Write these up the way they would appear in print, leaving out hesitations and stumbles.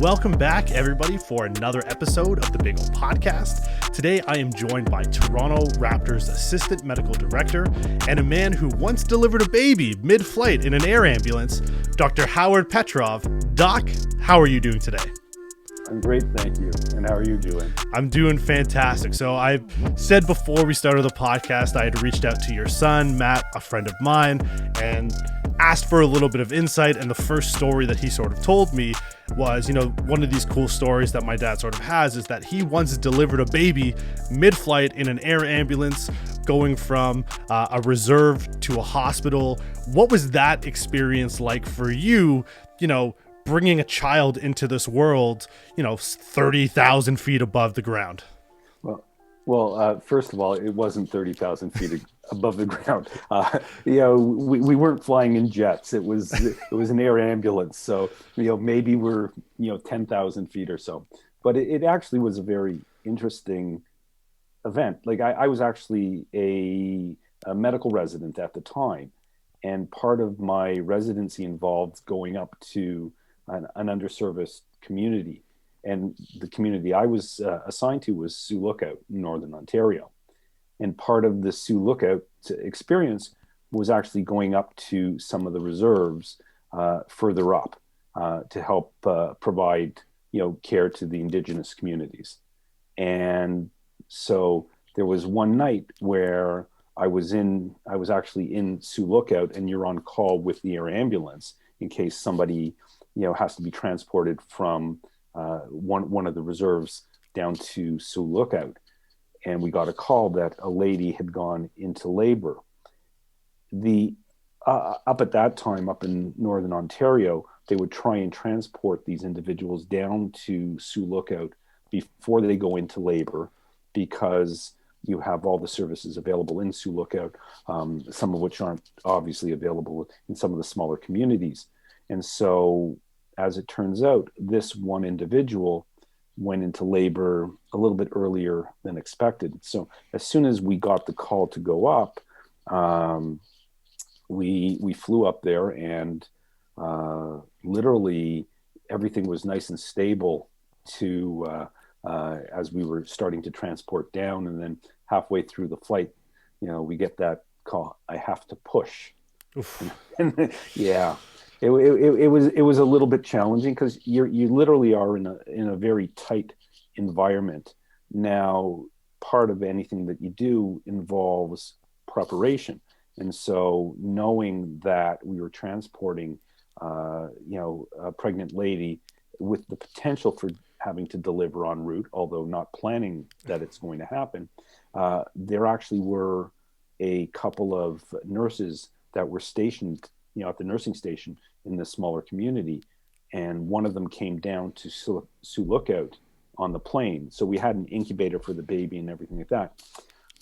Welcome back, everybody, for another episode of the Big O Podcast. Today, I am joined by Toronto Raptors Assistant Medical Director and a man who once delivered a baby mid-flight in an air ambulance, Dr. Howard Petrov. Doc, how are you doing today? I'm great, thank you. And how are you doing? I'm doing fantastic. So I said before we started the podcast, I had reached out to your son, Matt, a friend of mine, and asked for a little bit of insight. And the first story that he sort of told me was, one of these cool stories that my dad sort of has is that he once delivered a baby mid-flight in an air ambulance going from a reserve to a hospital. What was that experience like for you, bringing a child into this world, 30,000 feet above the ground? Well, first of all, it wasn't 30,000 feet above the ground. We weren't flying in jets. It was an air ambulance. So, maybe we're, 10,000 feet or so. But it actually was a very interesting event. Like I was actually a medical resident at the time. And part of my residency involved going up to an underserviced community. And the community I was assigned to was Sioux Lookout in Northern Ontario. And part of the Sioux Lookout experience was actually going up to some of the reserves further up to help provide, care to the Indigenous communities. And so there was one night where I was actually in Sioux Lookout, and you're on call with the air ambulance in case somebody, has to be transported from one of the reserves down to Sioux Lookout. And we got a call that a lady had gone into labor. Up at that time, up in Northern Ontario, they would try and transport these individuals down to Sioux Lookout before they go into labor, because you have all the services available in Sioux Lookout, some of which aren't obviously available in some of the smaller communities. And so, as it turns out, this one individual went into labor a little bit earlier than expected. So as soon as we got the call to go up, we flew up there, and literally everything was nice and stable to as we were starting to transport down. And then halfway through the flight, we get that call, I have to push. And yeah. It was a little bit challenging because you literally are in a very tight environment. Now, part of anything that you do involves preparation, and so knowing that we were transporting, a pregnant lady with the potential for having to deliver en route, although not planning that it's going to happen, there actually were a couple of nurses that were stationed, at the nursing station in this smaller community, and one of them came down to Sioux Lookout on the plane. So we had an incubator for the baby and everything like that.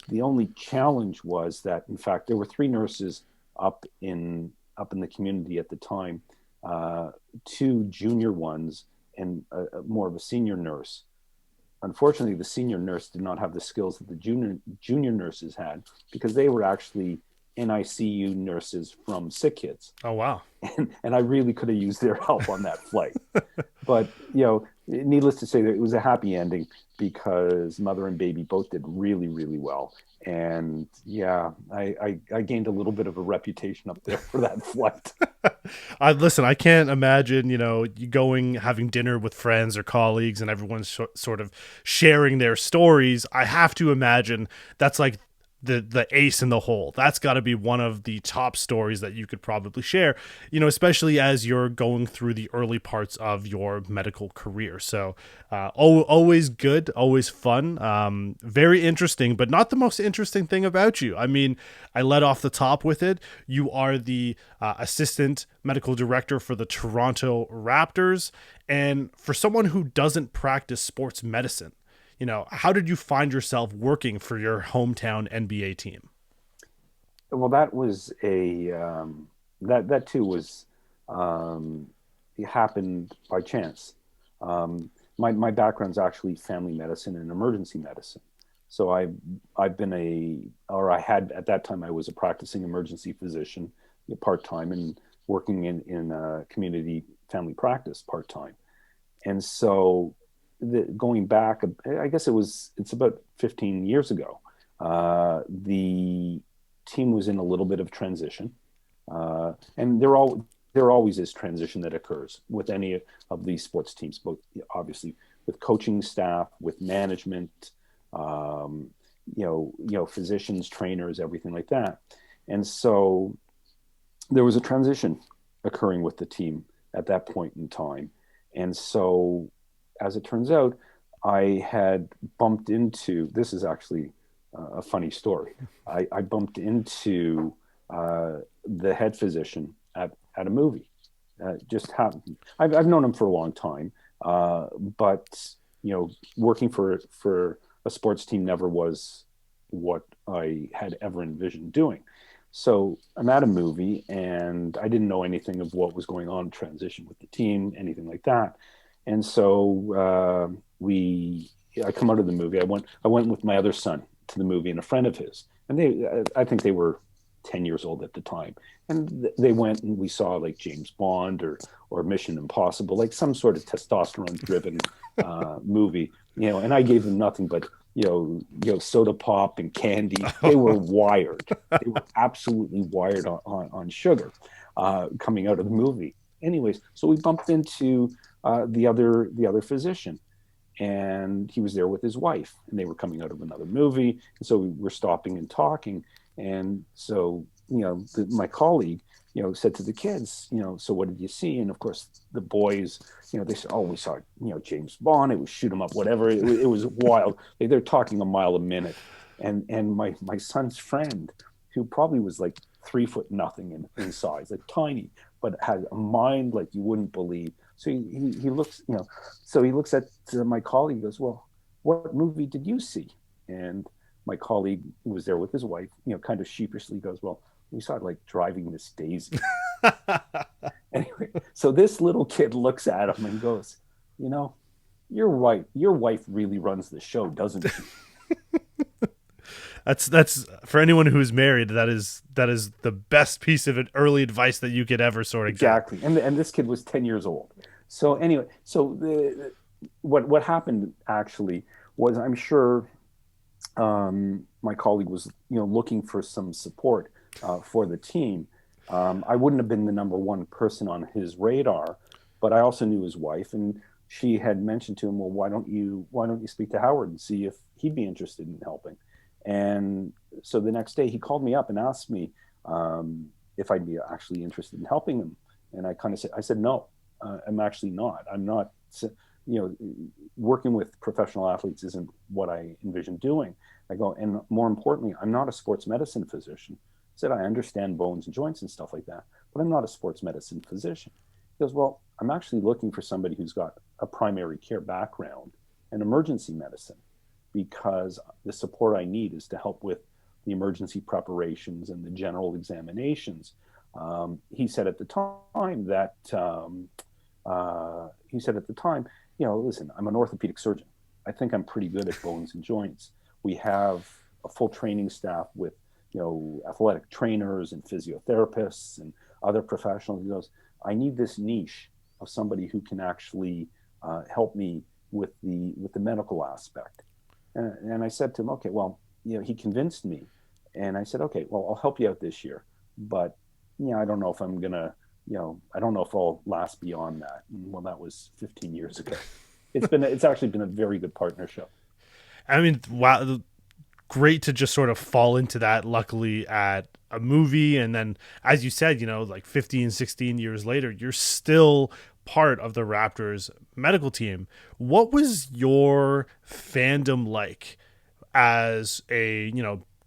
The only challenge was that, in fact, there were 3 nurses up in the community at the time, 2 junior ones and more of a senior nurse. Unfortunately, the senior nurse did not have the skills that the junior nurses had, because they were actually NICU nurses from sick kids. Oh, wow. And I really could have used their help on that flight. But, needless to say, that it was a happy ending, because mother and baby both did really, really well. And yeah, I gained a little bit of a reputation up there for that flight. Listen, I can't imagine, you having dinner with friends or colleagues and everyone's sort of sharing their stories. I have to imagine that's like the ace in the hole. That's got to be one of the top stories that you could probably share, especially as you're going through the early parts of your medical career. So always good, always fun, very interesting, but not the most interesting thing about you. I mean, I led off the top with it. You are the assistant medical director for the Toronto Raptors. And for someone who doesn't practice sports medicine, how did you find yourself working for your hometown NBA team? Well, that was that too was, it happened by chance. My background's actually family medicine and emergency medicine. So I had, at that time, I was a practicing emergency physician part-time and working in a community family practice part-time. And so going back, I guess it's about 15 years ago. The team was in a little bit of transition, and there always is transition that occurs with any of these sports teams, both obviously with coaching staff, with management, physicians, trainers, everything like that. And so there was a transition occurring with the team at that point in time. And so, as it turns out, I had bumped into this is actually a funny story. I bumped into the head physician at a movie. Just happened. I've known him for a long time, but working for a sports team never was what I had ever envisioned doing. So I'm at a movie and I didn't know anything of what was going on, transition with the team, anything like that. And so I come out of the movie. I went with my other son to the movie and a friend of his, and I think they were 10 years old at the time. And they went and we saw like James Bond or Mission Impossible, like some sort of testosterone driven movie, and I gave them nothing but soda pop and candy. They were wired. They were absolutely wired on sugar coming out of the movie. Anyways, so we bumped into the other physician, and he was there with his wife, and they were coming out of another movie, and so we were stopping and talking. And so my colleague said to the kids, so what did you see? And of course the boys, they said, oh, we saw James Bond, it was shoot 'em up, whatever. It was wild. They're talking a mile a minute. And my son's friend, who probably was like 3 foot nothing in size, like tiny, but had a mind like you wouldn't believe. So he looks, so he looks at my colleague and goes, well, what movie did you see? And my colleague, who was there with his wife, kind of sheepishly goes, well, we saw it like Driving Miss Daisy. Anyway, so this little kid looks at him and goes, you're right. Your wife really runs the show, doesn't she? That's for anyone who's married. That is the best piece of early advice that you could ever sort of exactly. Get. And this kid was 10 years old. So anyway, what happened actually was, I'm sure my colleague was looking for some support for the team. I wouldn't have been the number one person on his radar, but I also knew his wife, and she had mentioned to him, well, why don't you speak to Howard and see if he'd be interested in helping? And so the next day he called me up and asked me if I'd be actually interested in helping him. And I said, no, I'm actually not. I'm not, working with professional athletes isn't what I envision doing. I go, and more importantly, I'm not a sports medicine physician. I said, I understand bones and joints and stuff like that, but I'm not a sports medicine physician. He goes, well, I'm actually looking for somebody who's got a primary care background and emergency medicine, because the support I need is to help with the emergency preparations and the general examinations. He said at the time that, listen, I'm an orthopedic surgeon. I think I'm pretty good at bones and joints. We have a full training staff with, athletic trainers and physiotherapists and other professionals. He goes, I need this niche of somebody who can actually help me with the medical aspect. And I said to him, okay, well, he convinced me. And I said, okay, well, I'll help you out this year, but I don't know if I'm gonna, I don't know if I'll last beyond that. And, well, that was 15 years ago. It's actually been a very good partnership. I mean, wow, great to just sort of fall into that, luckily, at a movie. And then, as you said, like 15, 16 years later, you're still part of the Raptors medical team. What was your fandom like as a,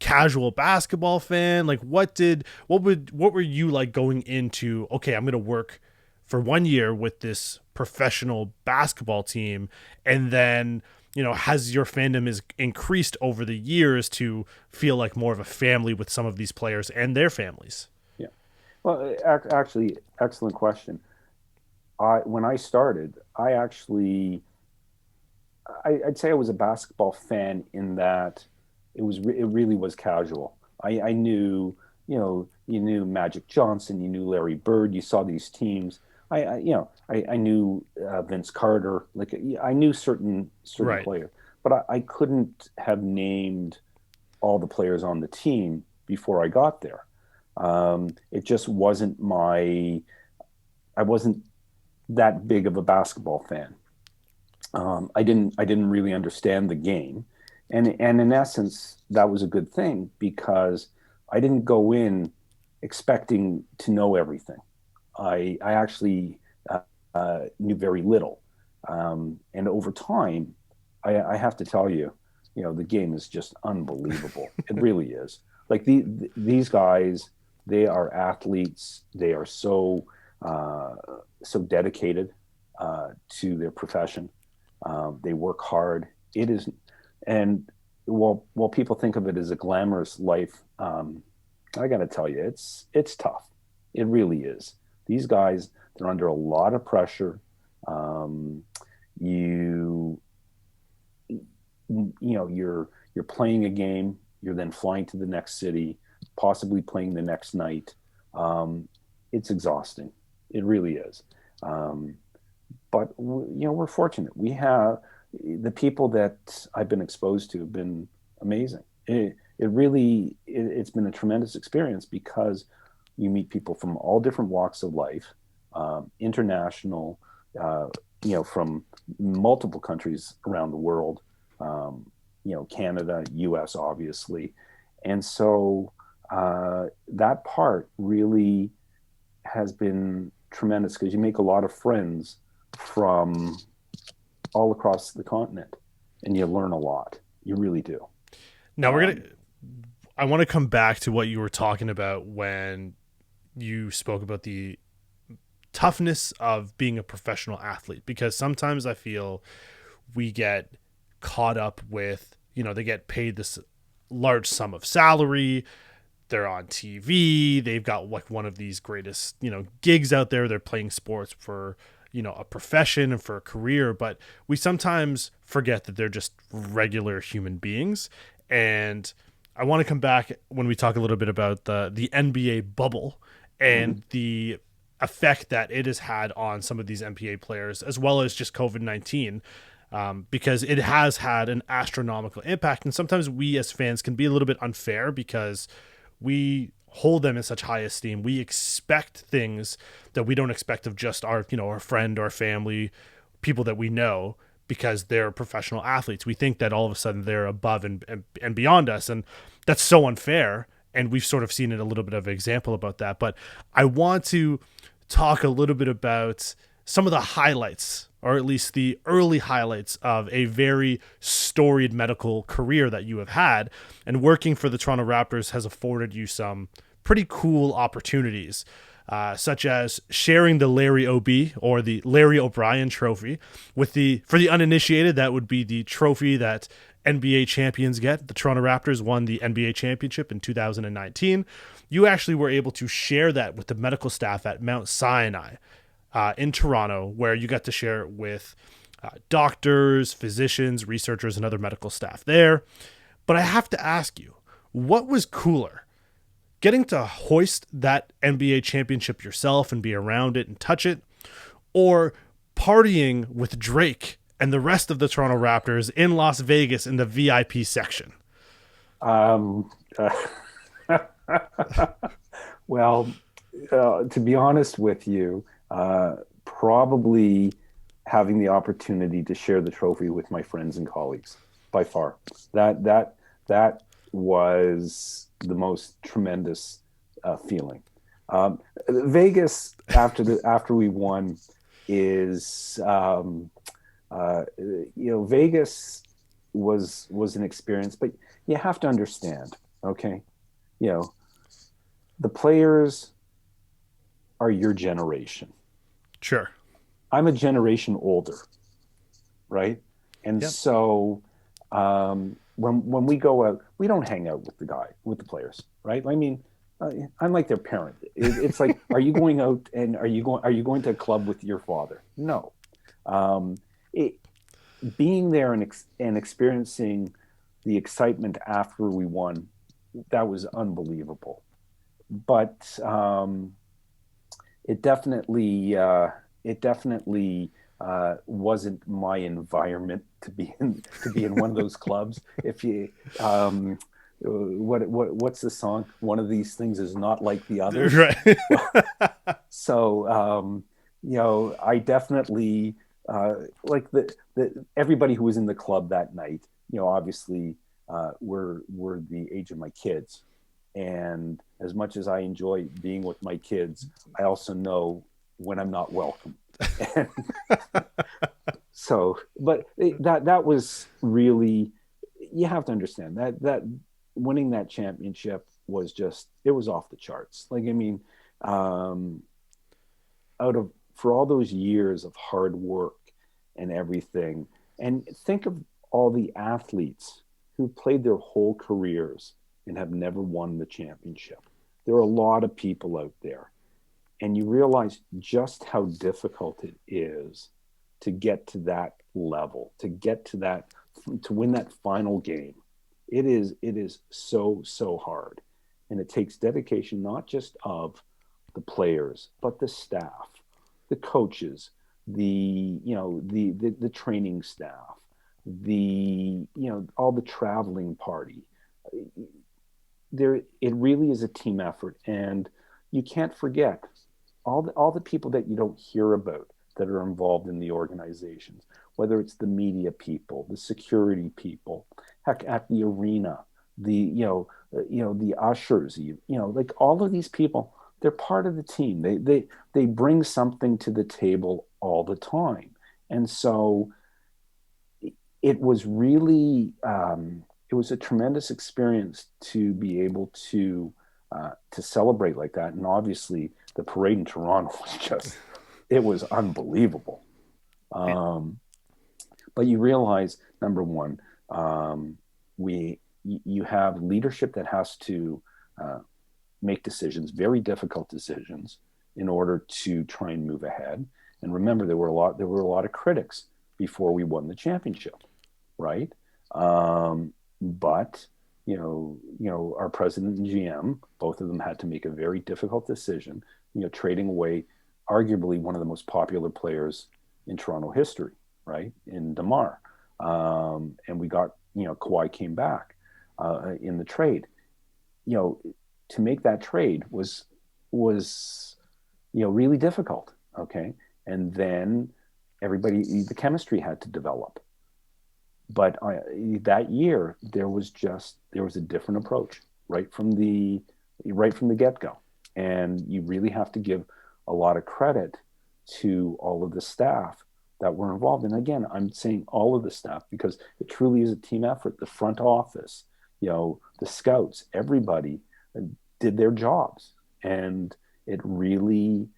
casual basketball fan? Like what were you like going into, okay, I'm going to work for 1 year with this professional basketball team, and then has your fandom is increased over the years to feel like more of a family with some of these players and their families? Yeah, well, actually, excellent question. When I started, I'd say I was a basketball fan in that it really was casual. I knew, you knew Magic Johnson, you knew Larry Bird, you saw these teams, I knew Vince Carter. Like I knew certain Right. players, but I couldn't have named all the players on the team before I got there. It just wasn't my. I wasn't that big of a basketball fan. I didn't really understand the game, and in essence, that was a good thing because I didn't go in expecting to know everything. I actually knew very little, and over time, I have to tell you, the game is just unbelievable. It really is. Like these guys, they are athletes. They are uh, so dedicated to their profession. They work hard. It is, and while people think of it as a glamorous life, I got to tell you, it's tough. It really is. These guys, they're under a lot of pressure. Um, you you're playing a game. You're then flying to the next city, possibly playing the next night. It's exhausting. It really is. Um, but we're fortunate. We have the people that I've been exposed to have been amazing. It's been a tremendous experience because you meet people from all different walks of life, international, uh, from multiple countries around the world, Canada, U.S. obviously, and so that part really has been tremendous because you make a lot of friends from all across the continent, and you learn a lot. You really do. Now we're gonna. Um, I want to come back to what you were talking about when you spoke about the toughness of being a professional athlete, because sometimes I feel we get caught up with, they get paid this large sum of salary, they're on TV, they've got like one of these greatest, gigs out there, they're playing sports for, a profession and for a career, but we sometimes forget that they're just regular human beings. And I want to come back when we talk a little bit about the NBA bubble mhm. and the effect that it has had on some of these NBA players, as well as just COVID-19, because it has had an astronomical impact. And sometimes we as fans can be a little bit unfair because we hold them in such high esteem. We expect things that we don't expect of just our friend or family, people that we know, because they're professional athletes. We think that all of a sudden they're above and beyond us. And that's so unfair. And we've sort of seen it a little bit of an example about that. But I want to talk a little bit about some of the highlights, or at least the early highlights of a very storied medical career that you have had. And working for the Toronto Raptors has afforded you some pretty cool opportunities, such as sharing the Larry OB, or the Larry O'Brien Trophy with for the uninitiated, that would be the trophy that NBA champions get. The Toronto Raptors won the NBA championship in 2019. You actually were able to share that with the medical staff at Mount Sinai in Toronto, where you got to share it with doctors, physicians, researchers, and other medical staff there. But I have to ask you, what was cooler? Getting to hoist that NBA championship yourself and be around it and touch it, or partying with Drake and the rest of the Toronto Raptors in Las Vegas in the VIP section? um, uh, well, to be honest with you, probably having the opportunity to share the trophy with my friends and colleagues by far. That was the most tremendous feeling. Vegas after we won is Vegas was an experience, but you have to understand, okay, you know the players are your generation. Sure. I'm a generation older, right? And Yep. so when we go out, we don't hang out with the players, right? I mean, I'm like their parent. It's like, are you going out and are you going to a club with your father? No. Um, it, Being there and experiencing the excitement after we won, that was unbelievable. But it definitely wasn't my environment to be in one of those clubs. If you what's the song? One of these things is not like the others. Right. Well, so I definitely like the everybody who was in the club that night. Obviously, were the age of my kids, and as much as I enjoy being with my kids, I also know when I'm not welcome. And so, but that was really, you have to understand that winning that championship was just, it was off the charts. Like, I mean, um, out of for all those years of hard work and everything, and think of all the athletes who played their whole careers and have never won the championship. There are a lot of people out there, and you realize just how difficult it is to get to that level, to get to that, to win that final game. It is so hard, and it takes dedication not just of the players but the staff, the coaches, the training staff, all the traveling party. There, it really is a team effort, and you can't forget all the people that you don't hear about that are involved in the organizations, whether it's the media people, the security people, heck, at the arena, the ushers, like all of these people, they're part of the team. They bring something to the table all the time, and so it was really it was a tremendous experience to be able to celebrate like that. And obviously, the parade in Toronto was just, it was unbelievable. Um, but you realize, number one, we you have leadership that has to uh, make decisions, very difficult decisions, in order to try and move ahead. And remember, there were a lot of critics before we won the championship, right? But our president and GM, both of them had to make a very difficult decision. Trading away arguably one of the most popular players in Toronto history, right? In Demar, and we got Kawhi came back in the trade. You know, to make that trade was really difficult. Okay, and then the chemistry had to develop. But that year there was a different approach right from the get go, and you really have to give a lot of credit to all of the staff that were involved. And again, I'm saying all of the staff because it truly is a team effort. The front office, the scouts, everybody did their jobs, and it really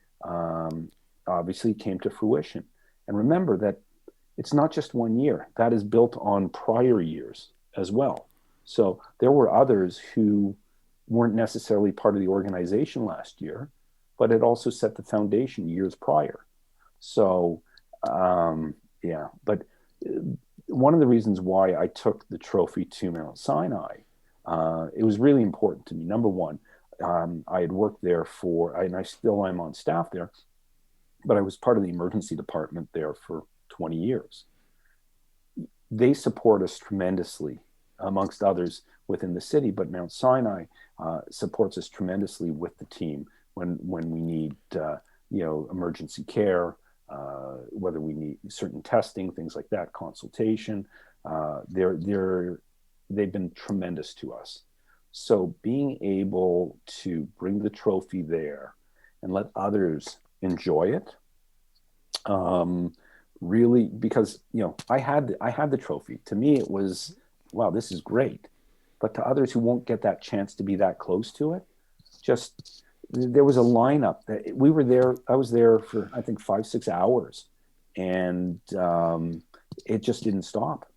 obviously came to fruition. And remember that it's not just one year. That is built on prior years as well. So there were others who weren't necessarily part of the organization last year, but it also set the foundation years prior. So, yeah, but one of the reasons why I took the trophy to Mount Sinai, it was really important to me. Number one, I had worked there and I still am on staff there, but I was part of the emergency department there for 20 years. They support us tremendously, amongst others within the city, but Mount Sinai supports us tremendously with the team when we need emergency care, whether we need certain testing, things like that, consultation. They've been tremendous to us. So being able to bring the trophy there and let others enjoy it, really, because I had the trophy. To me, it was, wow, this is great. But to others who won't get that chance to be that close to it, just there was a lineup that we were there. I was there for I think 5-6 hours, and it just didn't stop.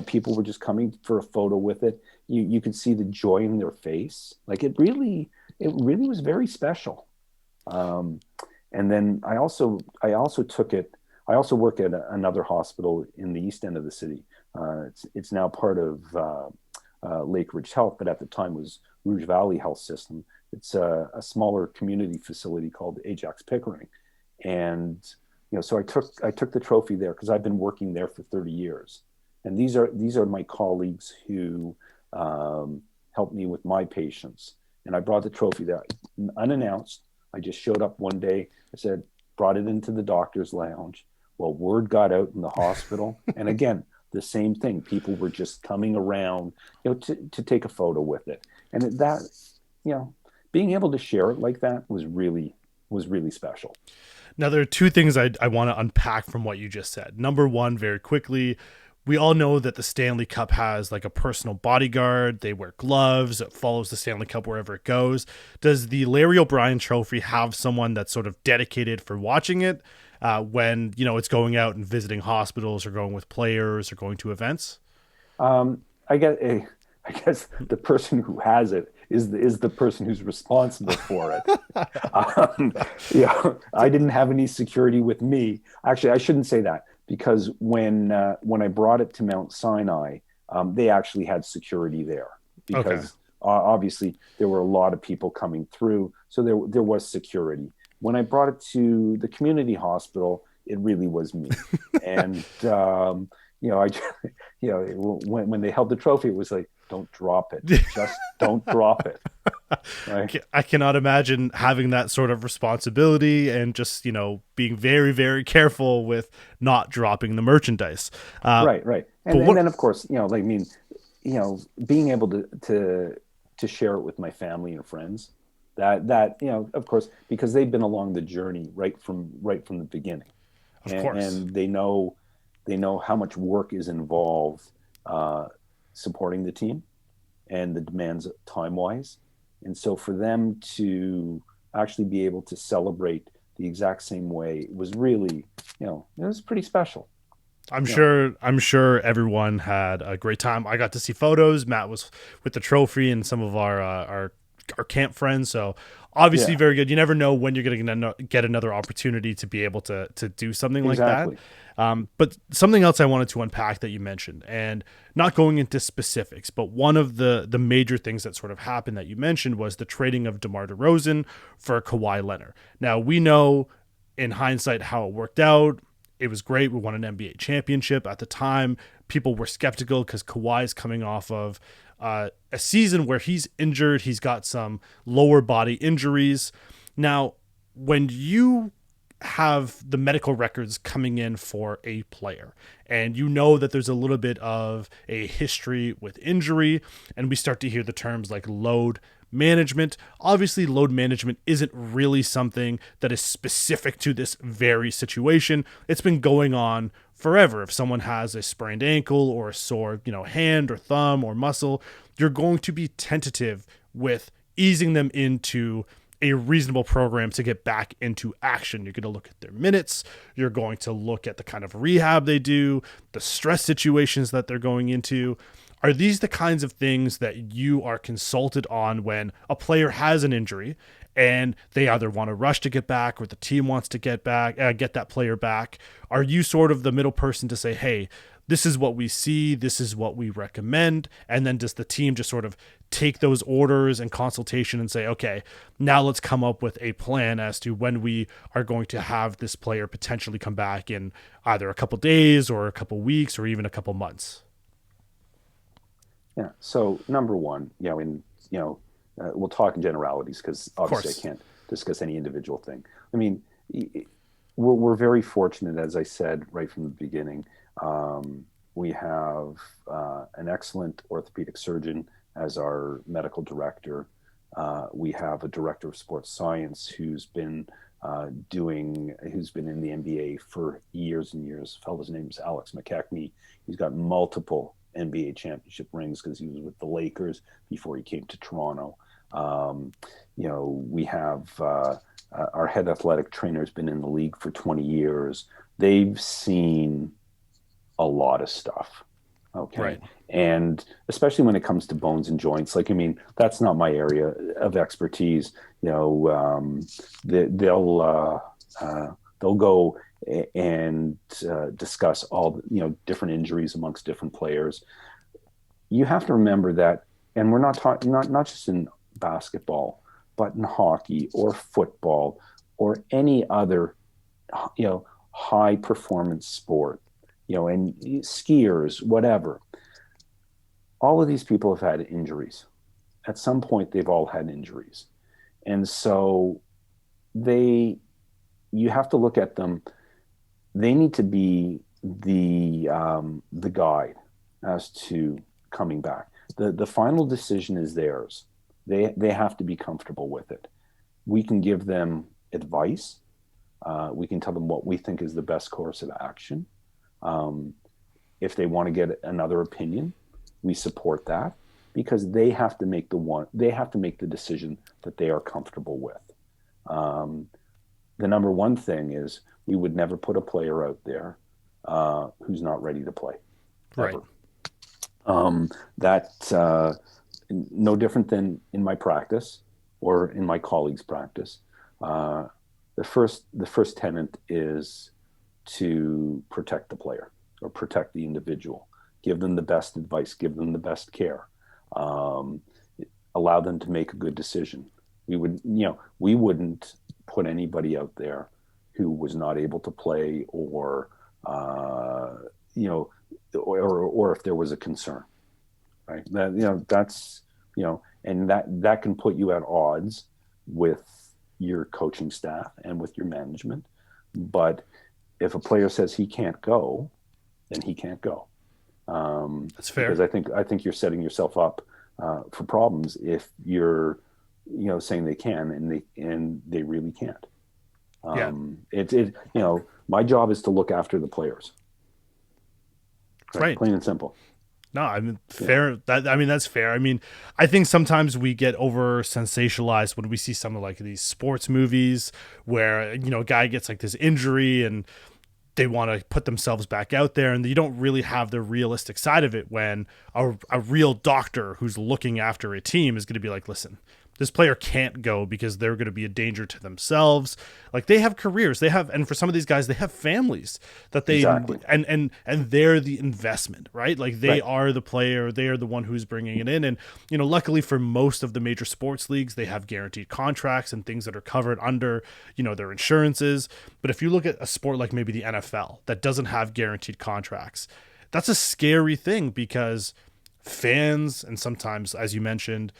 People were just coming for a photo with it. You could see the joy in their face. Like it really was very special. Um, and then I also took it. I also work at another hospital in the east end of the city. It's now part of Lake Ridge Health, but at the time was Rouge Valley Health System. It's a smaller community facility called Ajax Pickering, and so I took the trophy there because I've been working there for 30 years, and these are my colleagues who helped me with my patients, and I brought the trophy there unannounced. I just showed up one day. I said, brought it into the doctor's lounge. Well, word got out in the hospital, and again, the same thing. People were just coming around, to take a photo with it, and that, being able to share it like that was really special. Now, there are two things I want to unpack from what you just said. Number one, very quickly, we all know that the Stanley Cup has like a personal bodyguard. They wear gloves. It follows the Stanley Cup wherever it goes. Does the Larry O'Brien Trophy have someone that's sort of dedicated for watching it when, it's going out and visiting hospitals or going with players or going to events? I guess the person who has it is the person who's responsible for it. I didn't have any security with me. Actually, I shouldn't say that, because when I brought it to Mount Sinai, they actually had security there because obviously there were a lot of people coming through, so there was security. When I brought it to the community hospital, it really was me, and when they held the trophy, it was like, don't drop it. Just don't drop it. Right? I cannot imagine having that sort of responsibility and just, being very, very careful with not dropping the merchandise. Right. And then, of course, being able to share it with my family and friends, that of course, because they've been along the journey right from the beginning. Of course. And they know how much work is involved supporting the team and the demands time-wise. And so for them to actually be able to celebrate the exact same way was really, it was pretty special. I'm sure everyone had a great time. I got to see photos. Matt was with the trophy and some of our camp friends. So obviously very good. You never know when you're going to get another opportunity to be able to do something like that. But something else I wanted to unpack that you mentioned, and not going into specifics, but one of the major things that sort of happened that you mentioned was the trading of Demar Derozan for Kawhi Leonard. Now, we know in hindsight how it worked out. It was great. We won an NBA championship. At the time, people were skeptical because Kawhi is coming off of a season where he's injured. He's got some lower body injuries. Now, when you have the medical records coming in for a player and that there's a little bit of a history with injury, and we start to hear the terms like load management. Obviously, load management isn't really something that is specific to this very situation. It's been going on forever. If someone has a sprained ankle or a sore, hand or thumb or muscle, you're going to be tentative with easing them into a reasonable program to get back into action. You're going to look at their minutes. You're going to look at the kind of rehab they do, the stress situations that they're going into. Are these the kinds of things that you are consulted on when a player has an injury and they either want to rush to get back or the team wants to get that player back? Are you sort of the middle person to say, hey, this is what we see, this is what we recommend, and then does the team just sort of take those orders and consultation and say, okay, now let's come up with a plan as to when we are going to have this player potentially come back in either a couple days or a couple weeks or even a couple months? Yeah. So number one, we'll talk in generalities because obviously I can't discuss any individual thing. I mean, we're very fortunate, as I said right from the beginning. We have an excellent orthopedic surgeon as our medical director. We have a director of sports science who's been in the NBA for years and years. The fellow's name is Alex McKechnie. He's got multiple NBA championship rings because he was with the Lakers before he came to Toronto. We have our head athletic trainer has been in the league for 20 years. They've seen a lot of stuff. Okay. Right. And especially when it comes to bones and joints, that's not my area of expertise. They'll go and discuss all different injuries amongst different players. you have to remember that, and we're not talking not just in basketball, but in hockey or football or any other, high performance sport, and skiers, whatever. All of these people have had injuries. At some point, they've all had injuries, and so they, you have to look at them. They need to be the guide as to coming back. The final decision is theirs. They have to be comfortable with it. We can give them advice. We can tell them what we think is the best course of action. Um, if they want to get another opinion, we support that, because they have to make the decision that they are comfortable with. Um, the number one thing is we would never put a player out there who's not ready to play, Right. ever. That no different than in my practice or in my colleagues' practice. Uh, the first tenet is to protect the player or protect the individual. Give them the best advice. Give them the best care. Um, Allow them to make a good decision. We wouldn't put anybody out there who was not able to play, or you know, or if there was a concern, right? That's and that can put you at odds with your coaching staff and with your management. But if a player says he can't go, then he can't go. That's Because fair. I think you're setting yourself up for problems if you're saying they can and they really can't. Yeah. My job is to look after the players, right? Right. Plain and simple. No, I mean Yeah. fair. That's fair. I mean, I think sometimes we get over sensationalized when we see some of like these sports movies where a guy gets like this injury and they want to put themselves back out there, and you don't really have the realistic side of it when a real doctor who's looking after a team is going to be like, listen, this player can't go because they're going to be a danger to themselves. Like, they have careers, and for some of these guys, they have families that they, Exactly. and they're the investment, right? Like, they Right. are the player, they are the one who's bringing it in. And luckily for most of the major sports leagues, they have guaranteed contracts and things that are covered under their insurances. But if you look at a sport like maybe the NFL that doesn't have guaranteed contracts, that's a scary thing, because fans and sometimes, as you mentioned,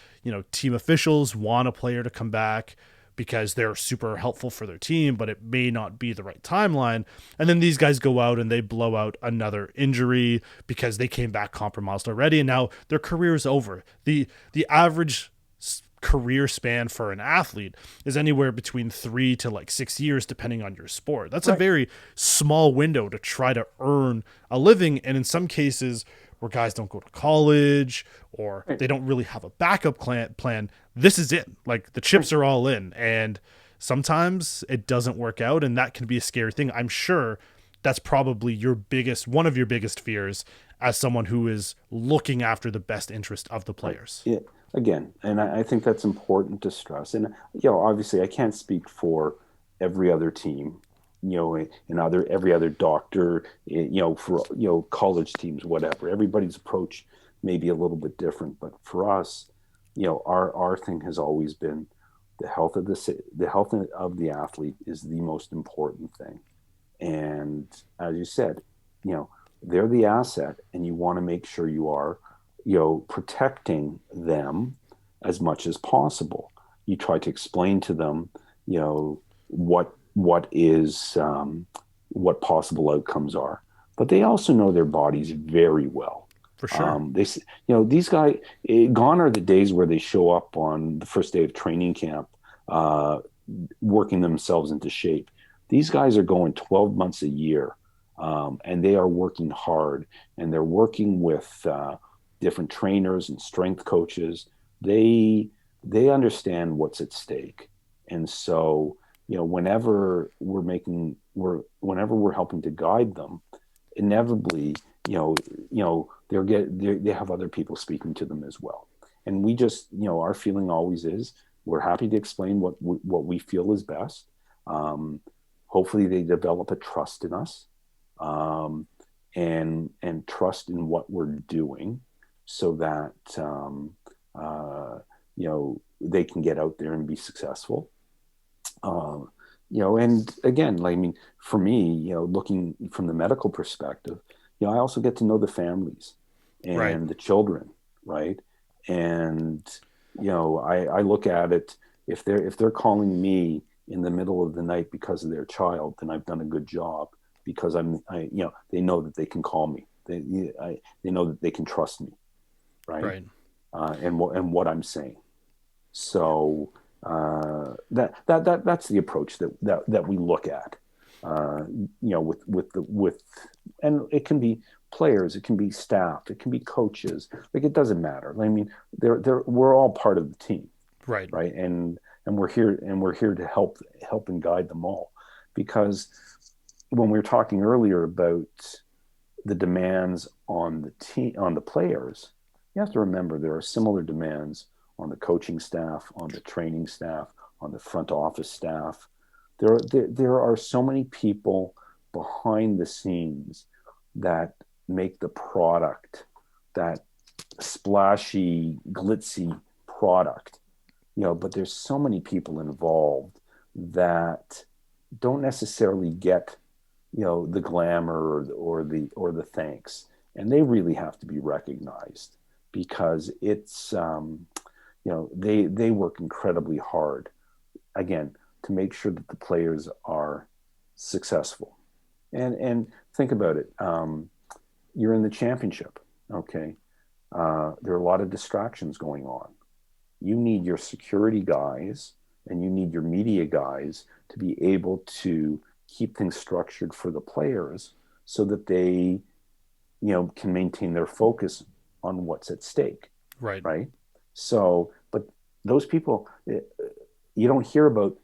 team officials want a player to come back because they're super helpful for their team, but it may not be the right timeline. And then these guys go out and they blow out another injury because they came back compromised already, and now their career is over. The average career span for an athlete is anywhere between 3 to like 6 years, depending on your sport. That's a Right. very small window to try to earn a living. And in some cases where guys don't go to college or Right. they don't really have a backup plan, this is it. Like, the Right. chips are all in. And sometimes it doesn't work out, and that can be a scary thing. I'm sure that's probably one of your biggest fears as someone who is looking after the best interest of the Right. players. Yeah. Again, and I think that's important to stress. And obviously, I can't speak for every other team, every other doctor, for college teams, whatever. Everybody's approach may be a little bit different, but for us, our thing has always been the health of the athlete is the most important thing. And as you said, you know, they're the asset, and you want to make sure you are, protecting them as much as possible. You try to explain to them, what possible outcomes are, but they also know their bodies very well. For sure. These guys, gone are the days where they show up on the first day of training camp, uh, working themselves into shape. These guys are going 12 months a year, and they are working hard, and they're working with different trainers and strength coaches. They understand what's at stake, and so whenever we're helping to guide them, inevitably, they have other people speaking to them as well. And we just, our feeling always is we're happy to explain what we feel is best. Um, Hopefully they develop a trust in us, and trust in what we're doing, so that uh, they can get out there and be successful. Um, and again, like, I mean, for me, looking from the medical perspective, I also get to know the families Right. and the children, right? And I look at it, if they're calling me in the middle of the night because of their child, then I've done a good job, because they know that they can call me. They know that they can trust me, right? Right. And what I'm saying. So that's the approach that we look at. With and it can be players, it can be staff, it can be coaches. Like, it doesn't matter. I mean, we're all part of the team, Right. right? And we're here to help and guide them all. Because when we were talking earlier about the demands on the team, on the players, you have to remember there are similar demands on the coaching staff, on the training staff, on the front office staff. There are so many people behind the scenes that make the product, that splashy, glitzy product. But there's so many people involved that don't necessarily get the glamour, or the thanks, and they really have to be recognized, because it's they work incredibly hard, again, to make sure that the players are successful. And think about it. You're in the championship, okay? There are a lot of distractions going on. You need your security guys and you need your media guys to be able to keep things structured for the players, so that they can maintain their focus on what's at stake, Right. right? So, but those people, you don't hear about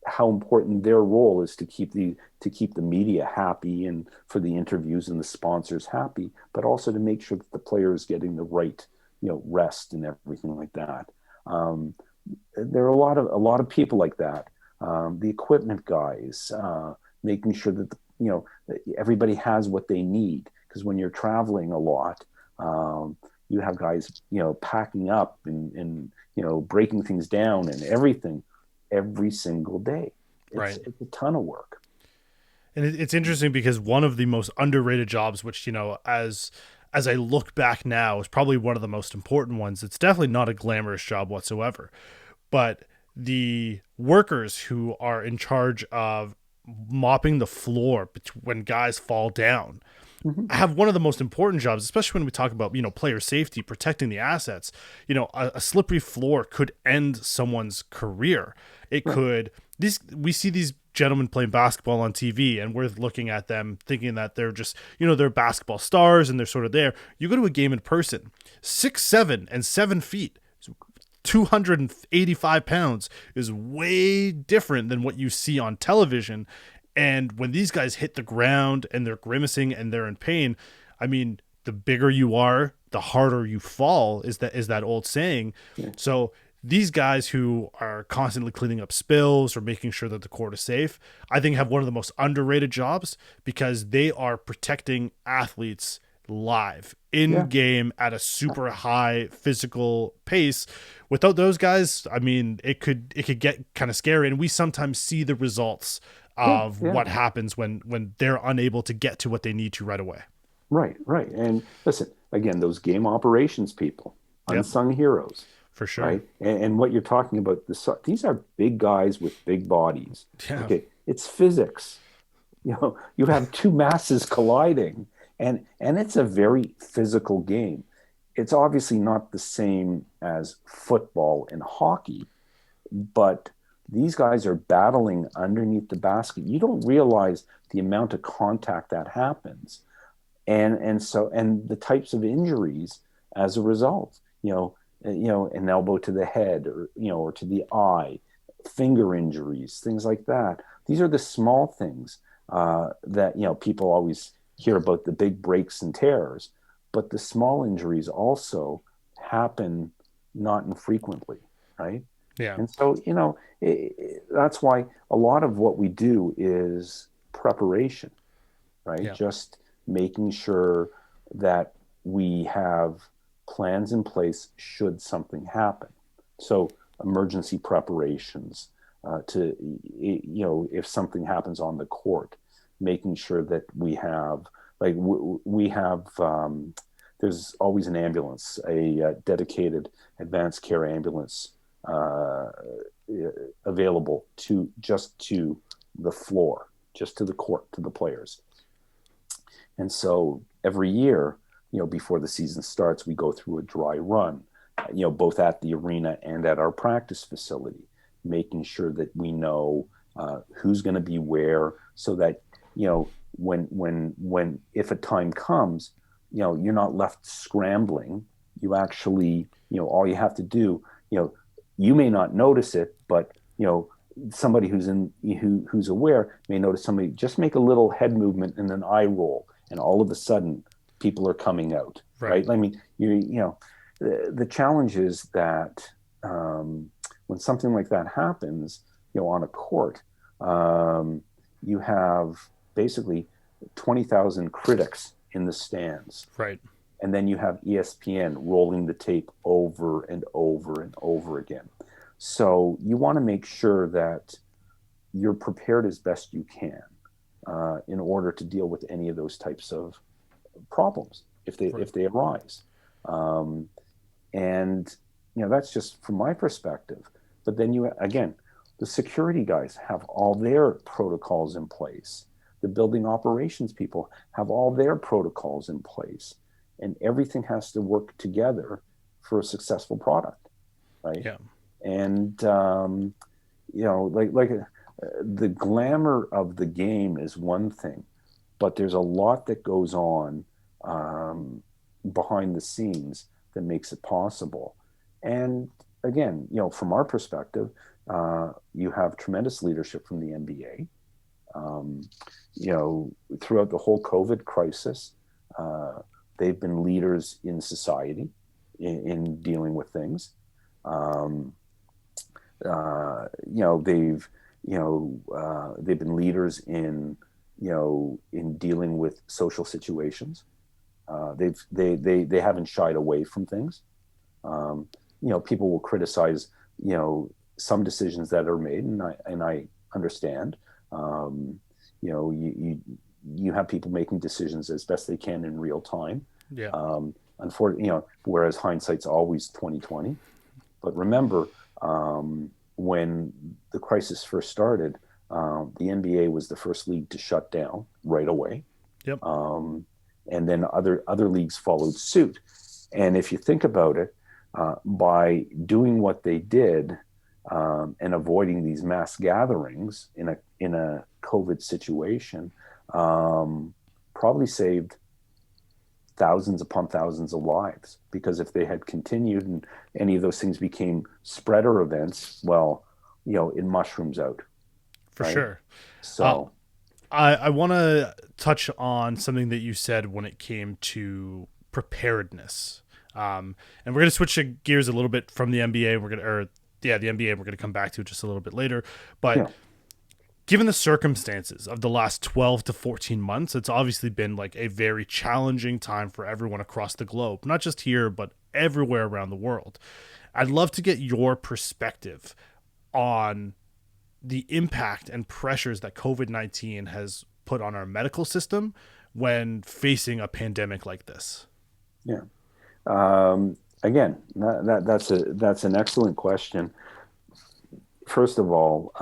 how important their role is to keep the media happy, and for the interviews and the sponsors happy, but also to make sure that the player is getting the right rest and everything like that. There are a lot of people like that. The equipment guys, making sure that everybody has what they need, because when you're traveling a lot, you have guys packing up and breaking things down and everything every single day. It's Right. it's a ton of work. And it's interesting because one of the most underrated jobs, which, as I look back now, is probably one of the most important ones. It's definitely not a glamorous job whatsoever, but the workers who are in charge of mopping the floor when guys fall down Mm-hmm. have one of the most important jobs, especially when we talk about, player safety, protecting the assets. A slippery floor could end someone's career. It Right. could, we see these gentlemen playing basketball on TV, and we're looking at them thinking that they're just, they're basketball stars and they're sort of there. You go to a game in person, 6'7" and 7 feet, 285 pounds is way different than what you see on television. And when these guys hit the ground and they're grimacing and they're in pain, I mean, the bigger you are, the harder you fall, is that old saying. Yeah. So these guys who are constantly cleaning up spills or making sure that the court is safe, I think have one of the most underrated jobs, because they are protecting athletes live in Yeah. game at a super high physical pace. Without those guys, I mean, it could get kind of scary, and we sometimes see the results Yeah. of Yeah. what happens when they're unable to get to what they need to right away. Right. Right. And listen, again, those game operations people, Yep, unsung heroes, for sure. right? And what you're talking about, these are big guys with big bodies. Yeah. Okay, it's physics. You have two masses colliding, and it's a very physical game. It's obviously not the same as football and hockey, but these guys are battling underneath the basket. You don't realize the amount of contact that happens, and the types of injuries as a result. An elbow to the head, or to the eye, finger injuries, things like that. These are the small things that people always hear about, the big breaks and tears, but the small injuries also happen not infrequently, right? Yeah. And so, that's why a lot of what we do is preparation, right? Yeah. Just making sure that we have plans in place should something happen. So emergency preparations to, if something happens on the court, making sure that we have, like we have, there's always an ambulance, a dedicated advanced care ambulance available to the floor, just to the court, to the players. And so every year, before the season starts, we go through a dry run, both at the arena and at our practice facility, making sure that we know who's going to be where, so that, when if a time comes, you're not left scrambling. You actually, all you have to do, you may not notice it, but, somebody who's aware may notice somebody just make a little head movement and an eye roll, and all of a sudden people are coming out, right? I mean, the challenge is that when something like that happens, on a court, you have basically 20,000 critics in the stands. Right. And then you have ESPN rolling the tape over and over and over again. So you want to make sure that you're prepared as best you can in order to deal with any of those types of problems if they arise. And that's just from my perspective. But then the security guys have all their protocols in place. The building operations people have all their protocols in place, and everything has to work together for a successful product, right? Yeah. And the glamour of the game is one thing, but there's a lot that goes on behind the scenes that makes it possible. And again, from our perspective, you have tremendous leadership from the NBA. Throughout the whole COVID crisis, they've been leaders in society in dealing with things. They've been leaders in dealing with social situations. They haven't shied away from things. People will criticize some decisions that are made, and I understand. You have people making decisions as best they can in real time. Yeah. Unfortunately, whereas hindsight's always 20/20. But remember, when the crisis first started, the NBA was the first league to shut down right away. Yep. And then other leagues followed suit. And if you think about it, by doing what they did and avoiding these mass gatherings in a COVID situation, probably saved thousands upon thousands of lives. Because if they had continued and any of those things became spreader events, well, it mushrooms out. For right? sure. So I want to touch on something that you said when it came to preparedness. And we're going to switch gears a little bit from the NBA. The NBA we're going to come back to just a little bit later. But given the circumstances of the last 12 to 14 months, it's obviously been like a very challenging time for everyone across the globe, not just here, but everywhere around the world. I'd love to get your perspective on the impact and pressures that COVID-19 has put on our medical system when facing a pandemic like this. Yeah. Again, that's an excellent question. First of all,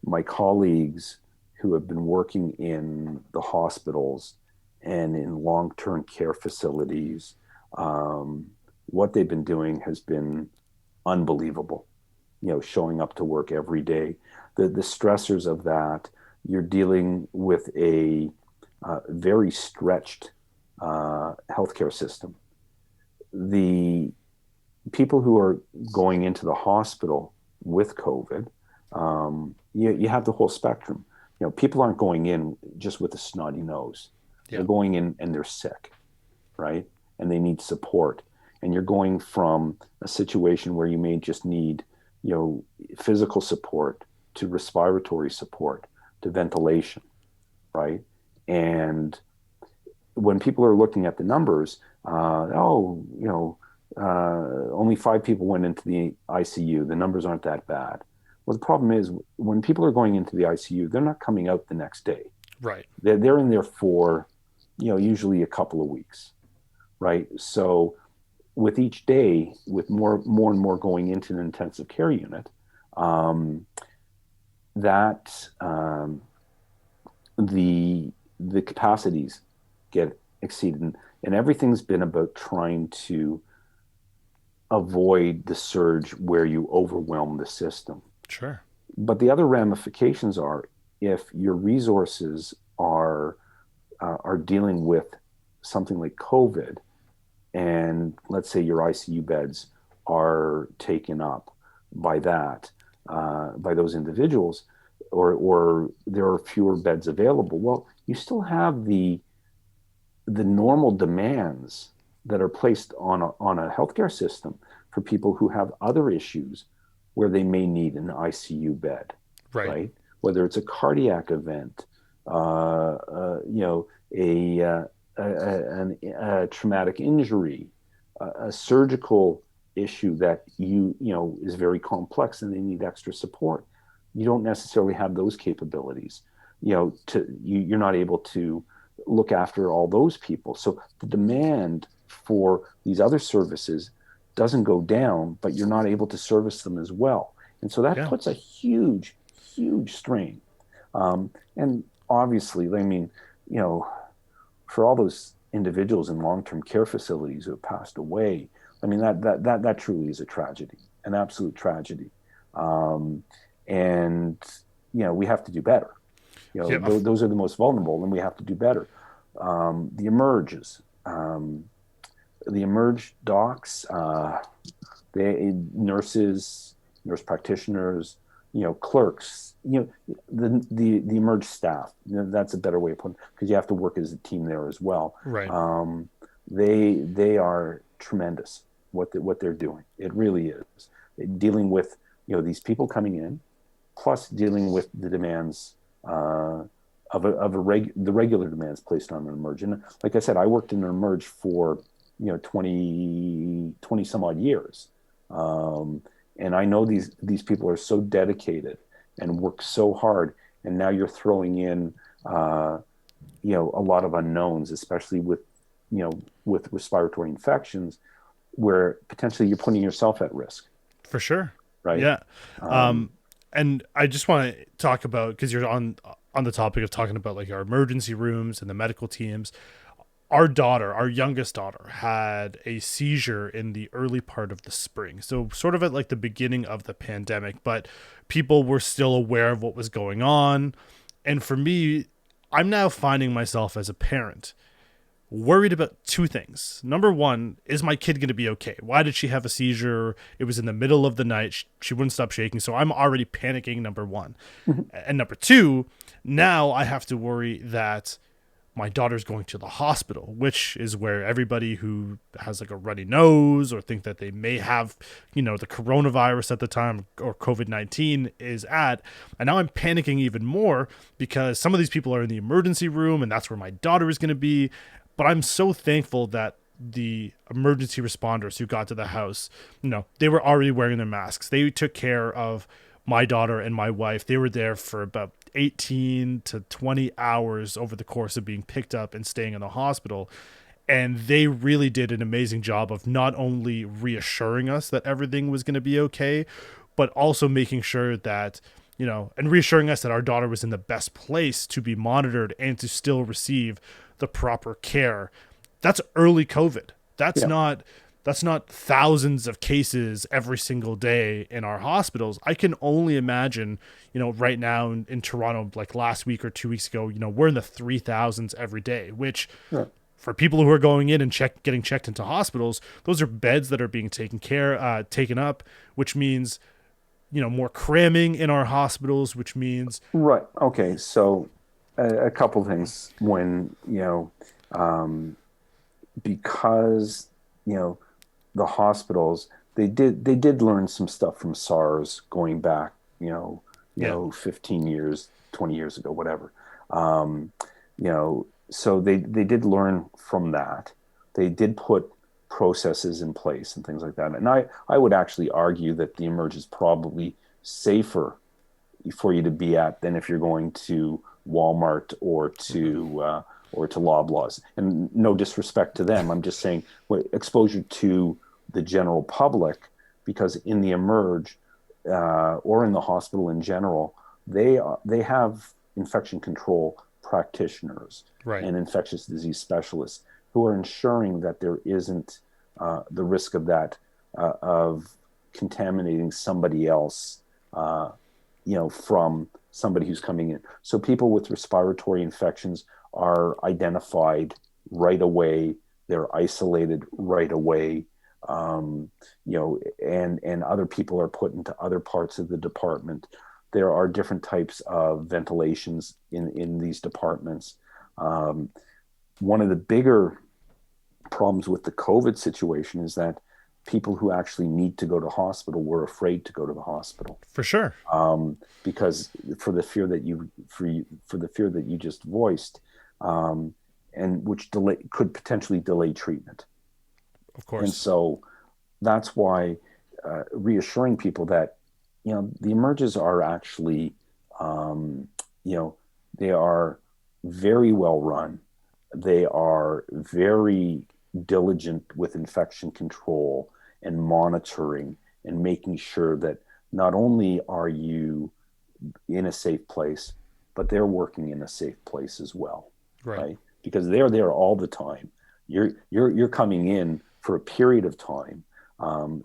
my colleagues who have been working in the hospitals and in long-term care facilities, what they've been doing has been unbelievable. Showing up to work every day. The stressors of that, you're dealing with a very stretched healthcare system. The people who are going into the hospital with COVID, you have the whole spectrum. People aren't going in just with a snotty nose. Yeah. They're going in and they're sick, right? And they need support. And you're going from a situation where you may just need, physical support to respiratory support to ventilation, right? And when people are looking at the numbers, Oh, only 5 people went into the ICU. The numbers aren't that bad. Well, the problem is when people are going into the ICU, they're not coming out the next day. Right. They're in there for, usually a couple of weeks, right? So with each day, with more and more going into an intensive care unit, um, that the capacities get exceeded, and everything's been about trying to avoid the surge where you overwhelm the system. Sure. But the other ramifications are if your resources are dealing with something like COVID, and let's say your ICU beds are taken up by that, by those individuals, or there are fewer beds available. Well, you still have the normal demands that are placed on a healthcare system for people who have other issues where they may need an ICU bed, Right. right? Whether it's a cardiac event, a traumatic injury, a surgical issue that is very complex and they need extra support. You don't necessarily have those capabilities. You're not able to look after all those people. So the demand for these other services doesn't go down, but you're not able to service them as well. And so that Yeah. puts a huge, huge strain. And obviously, I mean, you know, for all those individuals in long-term care facilities who have passed away, I mean, that truly is a tragedy, an absolute tragedy. Um, and, we have to do better. Yeah. Those are the most vulnerable, and we have to do better. The emerges, the emerge docs, nurses, nurse practitioners, clerks, the emerge staff. That's a better way of putting it, because you have to work as a team there as well. Right. They are tremendous what they're doing. It really is dealing with these people coming in, plus dealing with the demands the regular demands placed on an emerge. And like I said, I worked in an emerge for 20 some odd years, and I know these people are so dedicated and work so hard. And now you're throwing in a lot of unknowns, especially with respiratory infections, where potentially you're putting yourself at risk. For sure. Right. Yeah. Um, And I just want to talk about, because you're on the topic of talking about like our emergency rooms and the medical teams. Our youngest daughter, had a seizure in the early part of the spring. So sort of at like the beginning of the pandemic, but people were still aware of what was going on. And for me, I'm now finding myself as a parent worried about two things. Number one, is my kid going to be okay? Why did she have a seizure? It was in the middle of the night. She wouldn't stop shaking. So I'm already panicking, number one. And number two, now I have to worry that my daughter's going to the hospital, which is where everybody who has like a runny nose or think that they may have, the coronavirus at the time or COVID-19 is at. And now I'm panicking even more because some of these people are in the emergency room and that's where my daughter is going to be. But I'm so thankful that the emergency responders who got to the house, they were already wearing their masks. They took care of my daughter and my wife. They were there for about 18 to 20 hours over the course of being picked up and staying in the hospital. And they really did an amazing job of not only reassuring us that everything was going to be okay, but also making sure that, and reassuring us that our daughter was in the best place to be monitored and to still receive the proper care. That's early COVID. That's yeah. not thousands of cases every single day in our hospitals. I can only imagine, right now in Toronto, like last week or 2 weeks ago, we're in the 3,000s every day, which Yeah. for people who are going in and getting checked into hospitals, those are beds that are being taken up, which means, more cramming in our hospitals, which means Right. Okay. So a couple things when, because, the hospitals, they did learn some stuff from SARS going back, yeah, 15 years, 20 years ago, whatever. So they did learn from that. they did put processes in place and things like that. And I would actually argue that the emerge is probably safer for you to be at than if you're going to Walmart or to Loblaws. And no disrespect to them, I'm just saying exposure to the general public, because in the emerge or in the hospital in general, they have infection control practitioners Right. and infectious disease specialists who are ensuring that there isn't the risk of that of contaminating somebody else, from somebody who's coming in. So people with respiratory infections are identified right away. They're isolated right away. And other people are put into other parts of the department. There are different types of ventilations in these departments. One of the bigger problems with the COVID situation is that people who actually need to go to hospital were afraid to go to the hospital. For sure. Because for the fear that you just voiced, and which could potentially delay treatment. Of course. And so that's why reassuring people that, the emerges are actually, they are very well run. They are very diligent with infection control and monitoring and making sure that not only are you in a safe place, but they're working in a safe place as well. Right? Because they're there all the time. You're coming in for a period of time.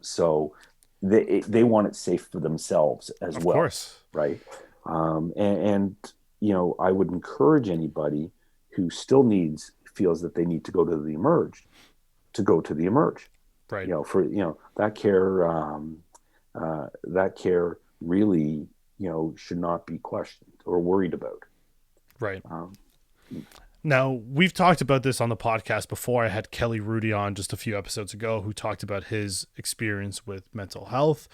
So they want it safe for themselves as well. Of course. Right. And I would encourage anybody who still feels that they need to go to the emerge, to go to the emerge. Right. That care really, should not be questioned or worried about. Right. Now, we've talked about this on the podcast before. I had Kelly Rudy on just a few episodes ago who talked about his experience with mental health.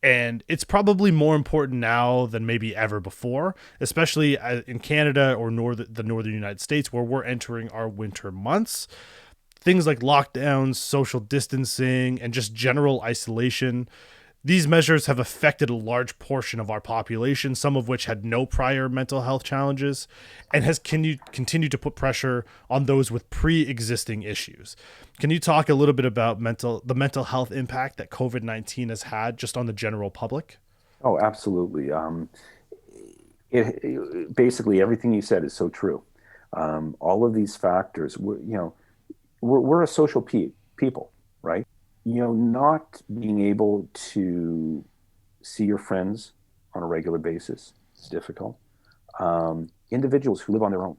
And it's probably more important now than maybe ever before, especially in Canada or the northern United States, where we're entering our winter months. Things like lockdowns, social distancing, and just general isolation. These measures have affected a large portion of our population, some of which had no prior mental health challenges, and has continued to put pressure on those with pre-existing issues. Can you talk a little bit about the mental health impact that COVID-19 has had just on the general public? Oh, absolutely. Basically everything you said is so true. All of these factors, we're a social people, right? Not being able to see your friends on a regular basis is difficult. Individuals who live on their own,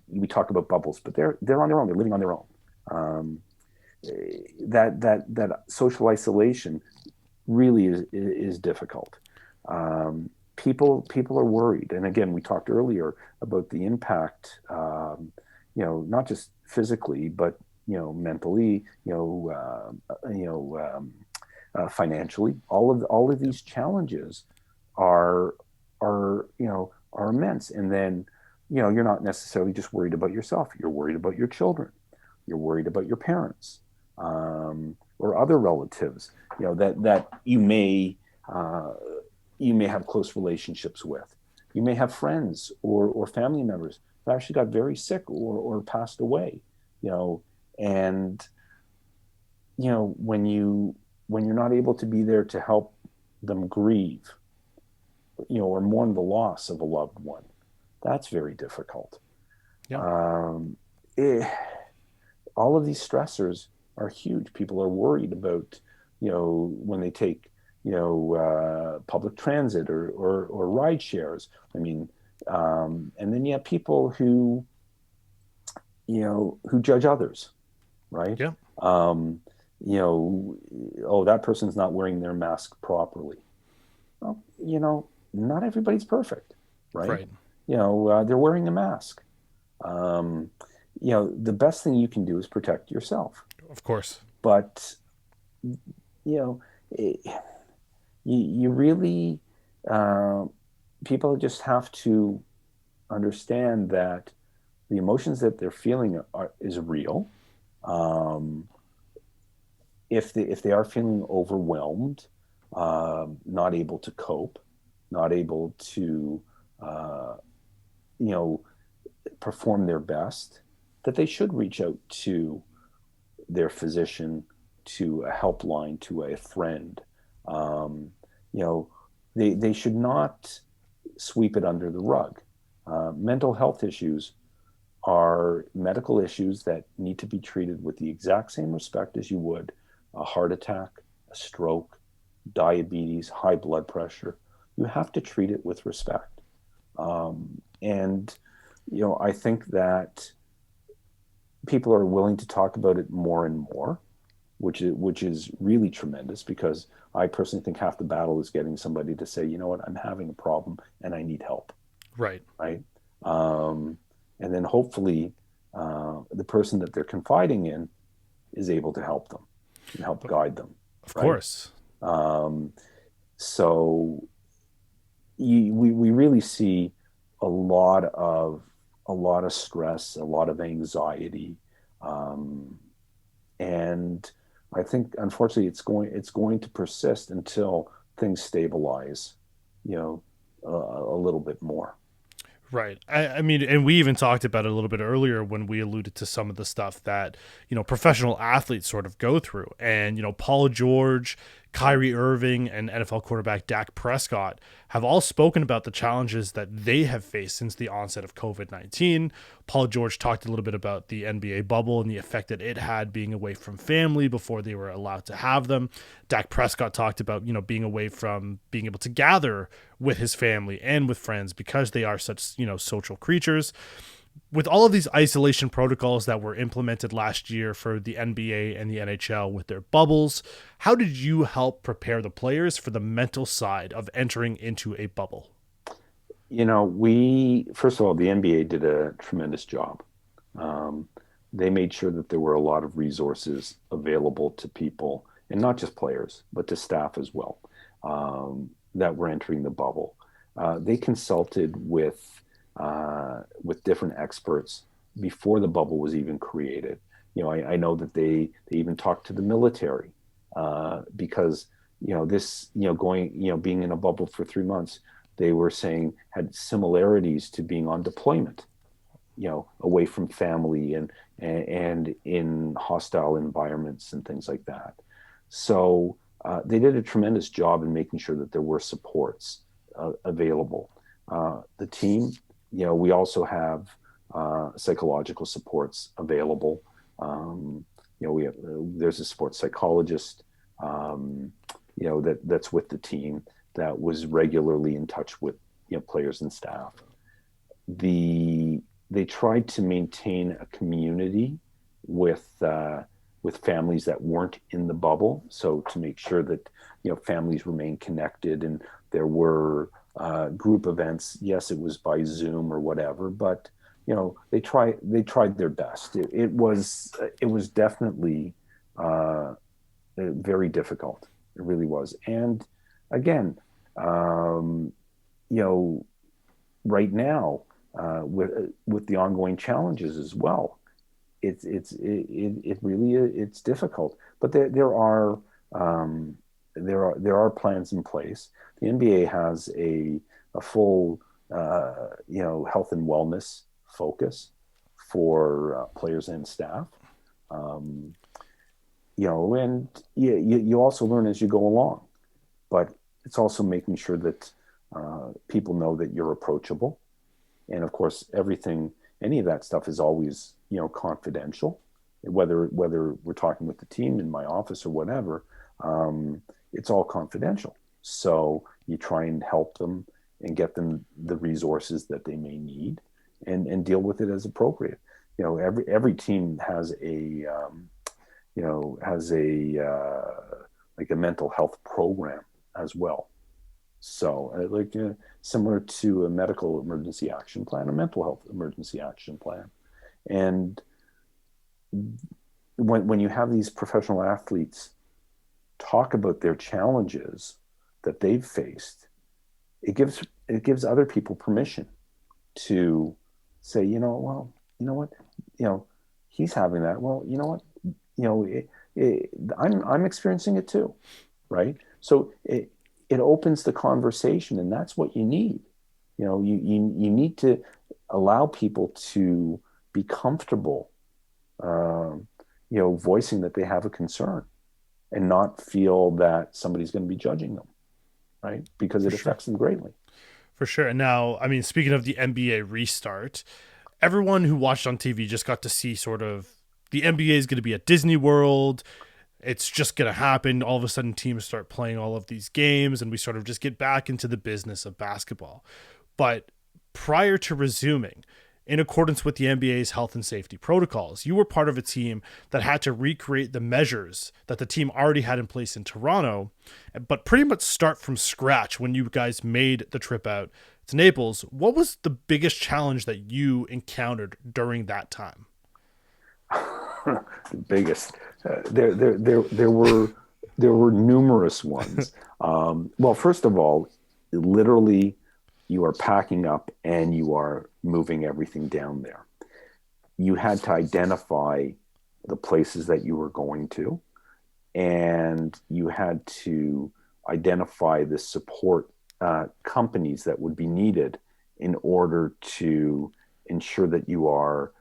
we talk about bubbles, but they're on their own. They're living on their own. That social isolation really is difficult. People are worried, and again, we talked earlier about the impact. Not just physically, but mentally, financially. All of these challenges are immense. And then, you're not necessarily just worried about yourself. You're worried about your children. You're worried about your parents, or other relatives, that you may have close relationships with. You may have friends or family members that actually got very sick or passed away, and when you're not able to be there to help them grieve, or mourn the loss of a loved one, that's very difficult. Yeah. All of these stressors are huge. People are worried about, when they take, public transit or ride shares. I mean, and then you have people who judge others, right? Yeah. That person's not wearing their mask properly. Well, not everybody's perfect, right? Right. They're wearing a mask. The best thing you can do is protect yourself. Of course. But, you really, people just have to understand that the emotions that they're feeling is real. Um, if they are feeling overwhelmed, not able to cope, not able to uh, you know perform their best, that they should reach out to their physician, to a helpline, to a friend. Um, you know, they should not sweep it under the rug. Mental health issues are medical issues that need to be treated with the exact same respect as you would a heart attack, a stroke, diabetes, high blood pressure. You have to treat it with respect. And, I think that people are willing to talk about it more and more, which is really tremendous because I personally think half the battle is getting somebody to say, you know what, I'm having a problem and I need help, Right. right? Um, and then hopefully the person that they're confiding in is able to help them and help guide them, Of right? course. Um, so we really see a lot of a lot of stress, a lot of anxiety, um, and I think unfortunately it's going to persist until things stabilize, you know, a little bit more. Right. I mean, and we even talked about it a little bit earlier when we alluded to some of the stuff that, professional athletes sort of go through. And, Paul George, Kyrie Irving, and NFL quarterback Dak Prescott have all spoken about the challenges that they have faced since the onset of COVID-19. Paul George talked a little bit about the NBA bubble and the effect that it had being away from family before they were allowed to have them. Dak Prescott talked about, being away from being able to gather with his family and with friends because they are such, social creatures. With all of these isolation protocols that were implemented last year for the NBA and the NHL with their bubbles, how did you help prepare the players for the mental side of entering into a bubble? We first of all, the NBA did a tremendous job. Um, they made sure that there were a lot of resources available to people, and not just players, but to staff as well, that were entering the bubble. They consulted with different experts before the bubble was even created. I know that they even talked to the military because this going being in a bubble for 3 months, they were saying had similarities to being on deployment, away from family and in hostile environments and things like that. So they did a tremendous job in making sure that there were supports available. The team, we also have psychological supports available. We have there's a sports psychologist, that's with the team that was regularly in touch with players and staff. They tried to maintain a community with families that weren't in the bubble, so to make sure that families remain connected, and there were group events. Yes, it was by Zoom or whatever, but they tried their best. It was definitely very difficult. It really was. And again, um, you know, right now, with the ongoing challenges as well, it really it's difficult. But um, there are plans in place. The NBA has a full health and wellness focus for players and staff. Um, and you also learn as you go along, but it's also making sure that people know that you're approachable. And of course, any of that stuff is always, confidential, whether we're talking with the team in my office or whatever. It's all confidential. So you try and help them and get them the resources that they may need, and deal with it as appropriate. Every team has like a mental health program as well. So, similar to a medical emergency action plan, a mental health emergency action plan. And when you have these professional athletes talk about their challenges that they've faced, it gives other people permission to say, well, you know what, you know, he's having that. Well, you know what, I'm experiencing it too, right? So it opens the conversation, and that's what you need. You need to allow people to be comfortable, um, voicing that they have a concern, and not feel that somebody's going to be judging them, right? Because For it sure. affects them greatly. For sure. And now, I mean, speaking of the NBA restart, everyone who watched on TV just got to see sort of the NBA is going to be at Disney World. It's just going to happen. All of a sudden, teams start playing all of these games, and we sort of just get back into the business of basketball. But prior to resuming, in accordance with the NBA's health and safety protocols, you were part of a team that had to recreate the measures that the team already had in place in Toronto, but pretty much start from scratch when you guys made the trip out to Naples. What was the biggest challenge that you encountered during that time? The biggest. There were numerous ones. Well, first of all, literally, you are packing up and you are moving everything down there. You had to identify the places that you were going to, and you had to identify the support companies that would be needed in order to ensure that you are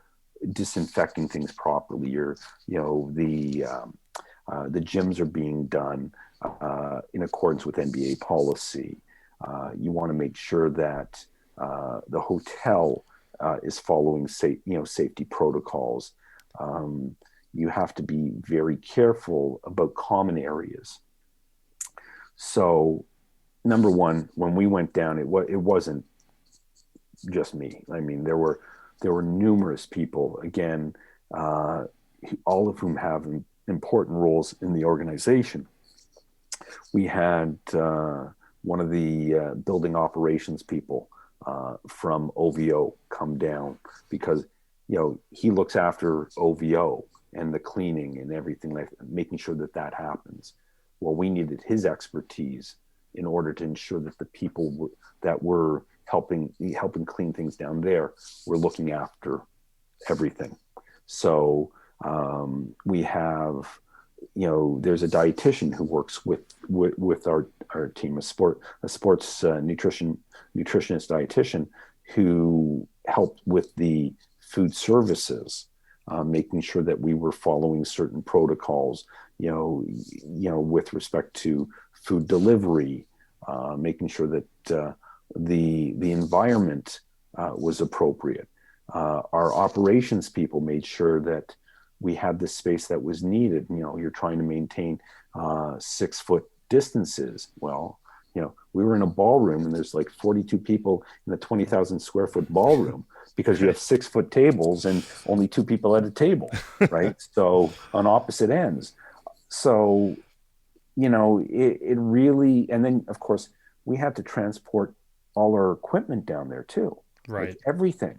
disinfecting things properly. The gyms are being done in accordance with NBA policy. You want to make sure that the hotel is following safety protocols. You have to be very careful about common areas. So, number one, when we went down, it wasn't just me. I mean, there were numerous people, again, all of whom have important roles in the organization. We had one of the building operations people from OVO come down, because he looks after OVO and the cleaning and everything, like making sure that that happens. Well, we needed his expertise in order to ensure that the people that were helping clean things down there were looking after everything. So we have, there's a dietitian who works with our team, a sports nutritionist dietitian, who helped with the food services, making sure that we were following certain protocols, with respect to food delivery, making sure that the environment was appropriate. Our operations people made sure that we had the space that was needed. You're trying to maintain 6-foot distances. Well, we were in a ballroom, and there's like 42 people in a 20,000 square foot ballroom, because you have 6-foot tables and only 2 people at a table, right? So on opposite ends. So, it really, and then of course we had to transport all our equipment down there too, like Right. everything,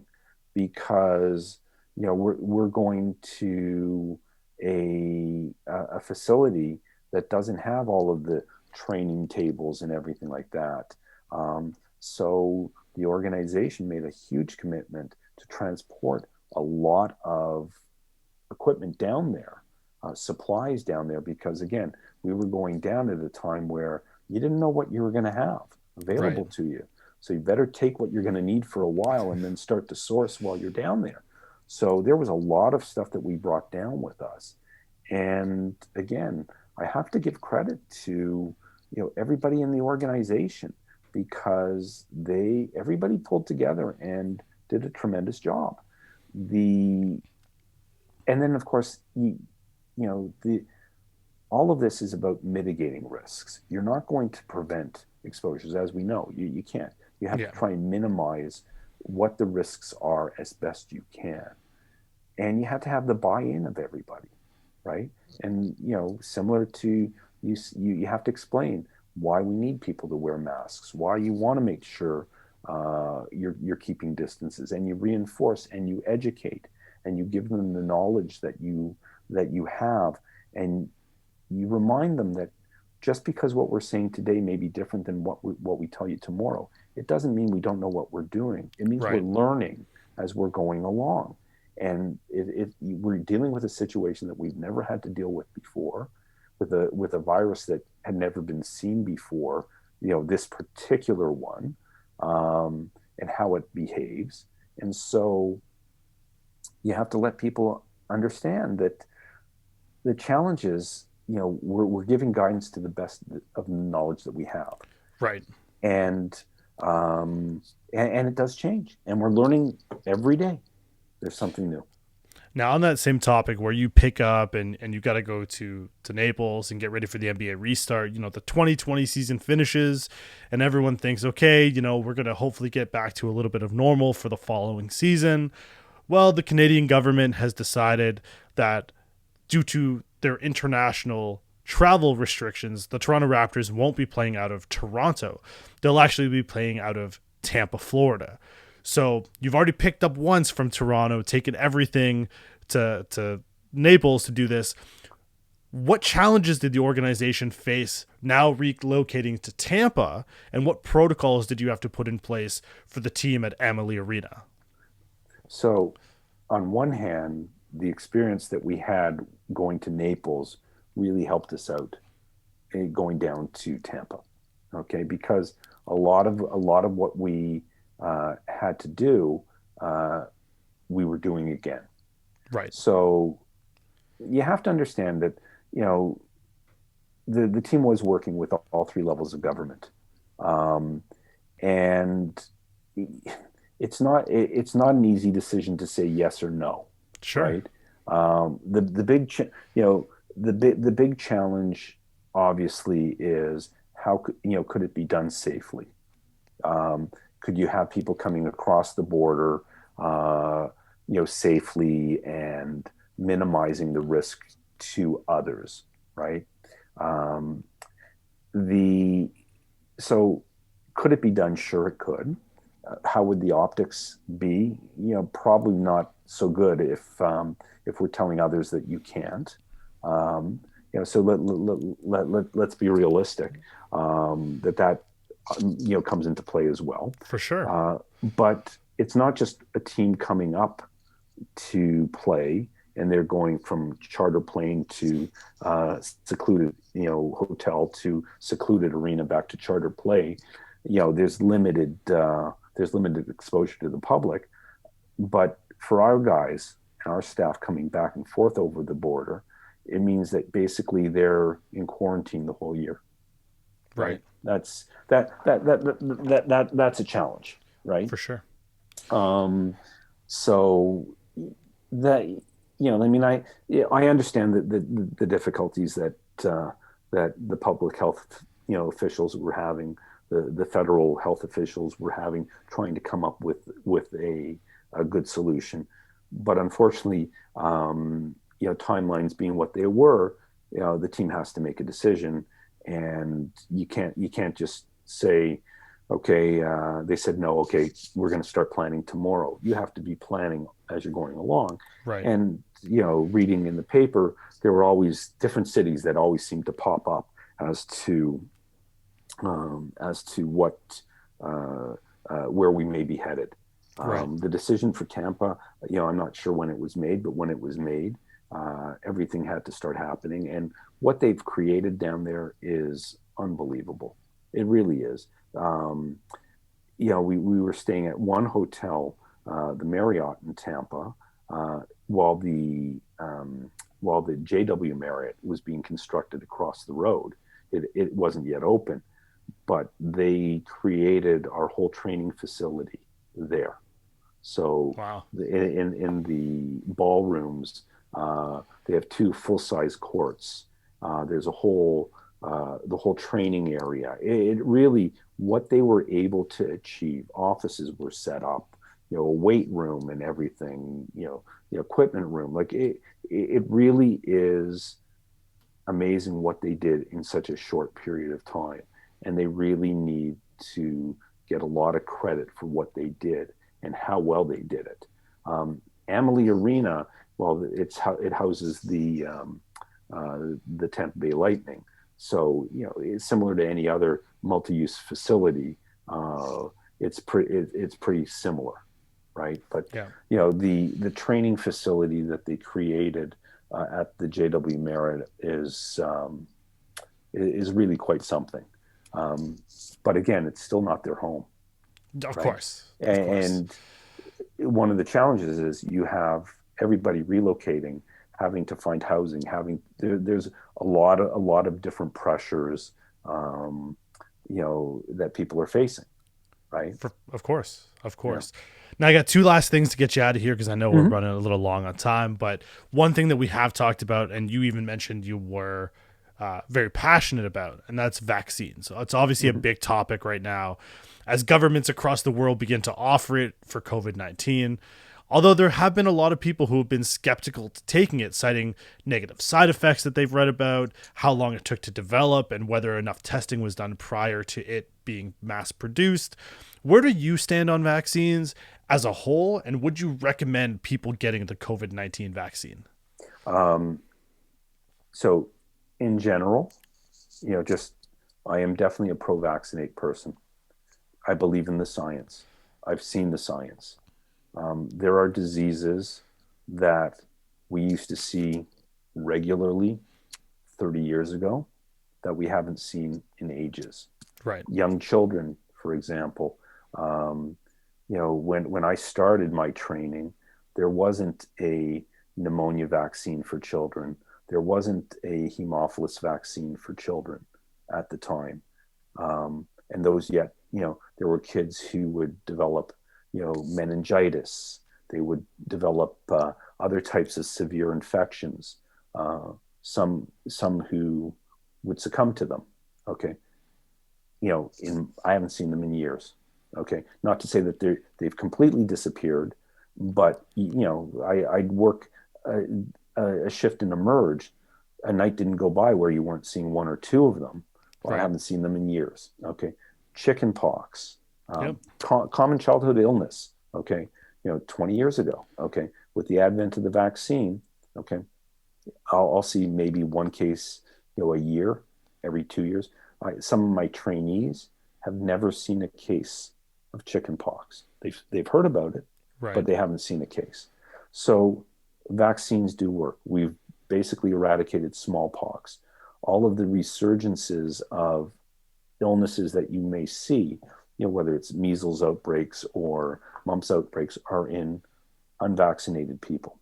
because we're going to a facility that doesn't have all of the training tables and everything like that. So the organization made a huge commitment to transport a lot of equipment down there, supplies down there, because again, we were going down at a time where you didn't know what you were going to have Right. available to you. So you better take what you're going to need for a while and then start to source while you're down there. So there was a lot of stuff that we brought down with us. And again, I have to give credit to everybody in the organization, because everybody pulled together and did a tremendous job. The and then of course the all of this is about mitigating risks. You're not going to prevent exposures, as we know. You can't. You have Yeah. to try and minimize what the risks are as best you can, and you have to have the buy-in of everybody, right? And similar to you have to explain why we need people to wear masks, why you want to make sure you're keeping distances, and you reinforce and you educate and you give them the knowledge that you have, and you remind them that just because what we're saying today may be different than what we tell you tomorrow, it doesn't mean we don't know what we're doing. It means we're Right. learning as we're going along. and we're dealing with a situation that we've never had to deal with before, with a virus that had never been seen before. This particular one, and how it behaves, and so you have to let people understand that the challenge is, we're giving guidance to the best of the knowledge that we have, Right. and and it does change, and we're learning every day. There's something new. Now, on that same topic, where you pick up and you got to go to Naples and get ready for the NBA restart, the 2020 season finishes, and everyone thinks, okay, we're going to hopefully get back to a little bit of normal for the following season. Well, the Canadian government has decided that due to their international travel restrictions, the Toronto Raptors won't be playing out of Toronto. They'll actually be playing out of Tampa, Florida. So you've already picked up once from Toronto, taken everything to Naples to do this. What challenges did the organization face now relocating to Tampa, and what protocols did you have to put in place for the team at Amalie Arena? So, on one hand, the experience that we had going to Naples really helped us out going down to Tampa. Okay, because a lot of what we had to do, we were doing again. Right. So you have to understand that the team was working with all three levels of government, and it's not an easy decision to say yes or no. Sure. Right. The big the big challenge obviously is how could it be done safely? Could you have people coming across the border, safely and minimizing the risk to others, right? The So could it be done? Sure, it could. How would the optics be? Probably not so good if we're telling others that you can't. So let's be realistic. That comes into play as well. For sure. But it's not just a team coming up to play and they're going from charter plane to secluded hotel to secluded arena back to charter play. There's limited exposure to the public, but for our guys and our staff coming back and forth over the border, it means that basically they're in quarantine the whole year. Right. That's a challenge, right? For sure. So that I understand the difficulties that the public health officials were having, the federal health officials were having, trying to come up with a good solution, but unfortunately, timelines being what they were, the team has to make a decision, and you can't just say, okay, they said no, okay, we're going to start planning tomorrow. You have to be planning as you're going along. Right. And reading in the paper, there were always different cities that always seemed to pop up as to what where we may be headed. Right. The decision for Tampa, I'm not sure when it was made, but when it was made, everything had to start happening. And what they've created down there is unbelievable. It really is. We were staying at one hotel, the Marriott in Tampa, while the JW Marriott was being constructed across the road. It wasn't yet open, but they created our whole training facility there. So wow. In the ballrooms, they have 2 full-size courts. There's the whole training area. It really, what they were able to achieve. Offices were set up, a weight room and everything, equipment room. Like it really is amazing what they did in such a short period of time. And they really need to get a lot of credit for what they did and how well they did it. Amalie Arena, well, it houses the Tampa Bay Lightning. So, it's similar to any other multi-use facility. It's pretty similar, right? But Yeah. the training facility that they created at the JW Merritt is really quite something. Um, but again, it's still not their home, Of right? course. Of course. And one of the challenges is you have everybody relocating, having to find housing, there's a lot of different pressures, um, that people are facing, right? Of course. Of Yeah. course. Now, I got two last things to get you out of here because I know we're Mm-hmm. running a little long on time. But one thing that we have talked about, and you even mentioned you were very passionate about, and that's vaccines. So it's obviously a Mm-hmm. big topic right now as governments across the world begin to offer it for COVID-19. Although there have been a lot of people who have been skeptical to taking it, citing negative side effects that they've read about, how long it took to develop, and whether enough testing was done prior to it being mass produced. Where do you stand on vaccines as a whole, and would you recommend people getting the COVID-19 vaccine? Um, so, in general, just I am definitely a pro-vaccinate person. I believe in the science. I've seen the science. There are diseases that we used to see regularly 30 years ago that we haven't seen in ages. Right. Young children, for example, when I started my training, there wasn't a pneumonia vaccine for children. There wasn't a Haemophilus vaccine for children at the time. And those yet, there were kids who would develop, meningitis. They would develop other types of severe infections. Some who would succumb to them. Okay, I haven't seen them in years. Okay, not to say that they've completely disappeared, but I'd work a shift in a merge. A night didn't go by where you weren't seeing one or two of them. Well, I Right. haven't seen them in years. Okay, chicken pox, Yep. common childhood illness. Okay, 20 years ago. Okay, with the advent of the vaccine. Okay, I'll see maybe one case, a year, every 2 years. Some of my trainees have never seen a case of chicken pox. They've heard about it, but Right. they haven't seen a case. So vaccines do work. We've basically eradicated smallpox. All of the resurgences of illnesses that you may see, whether it's measles outbreaks or mumps outbreaks, are in unvaccinated people.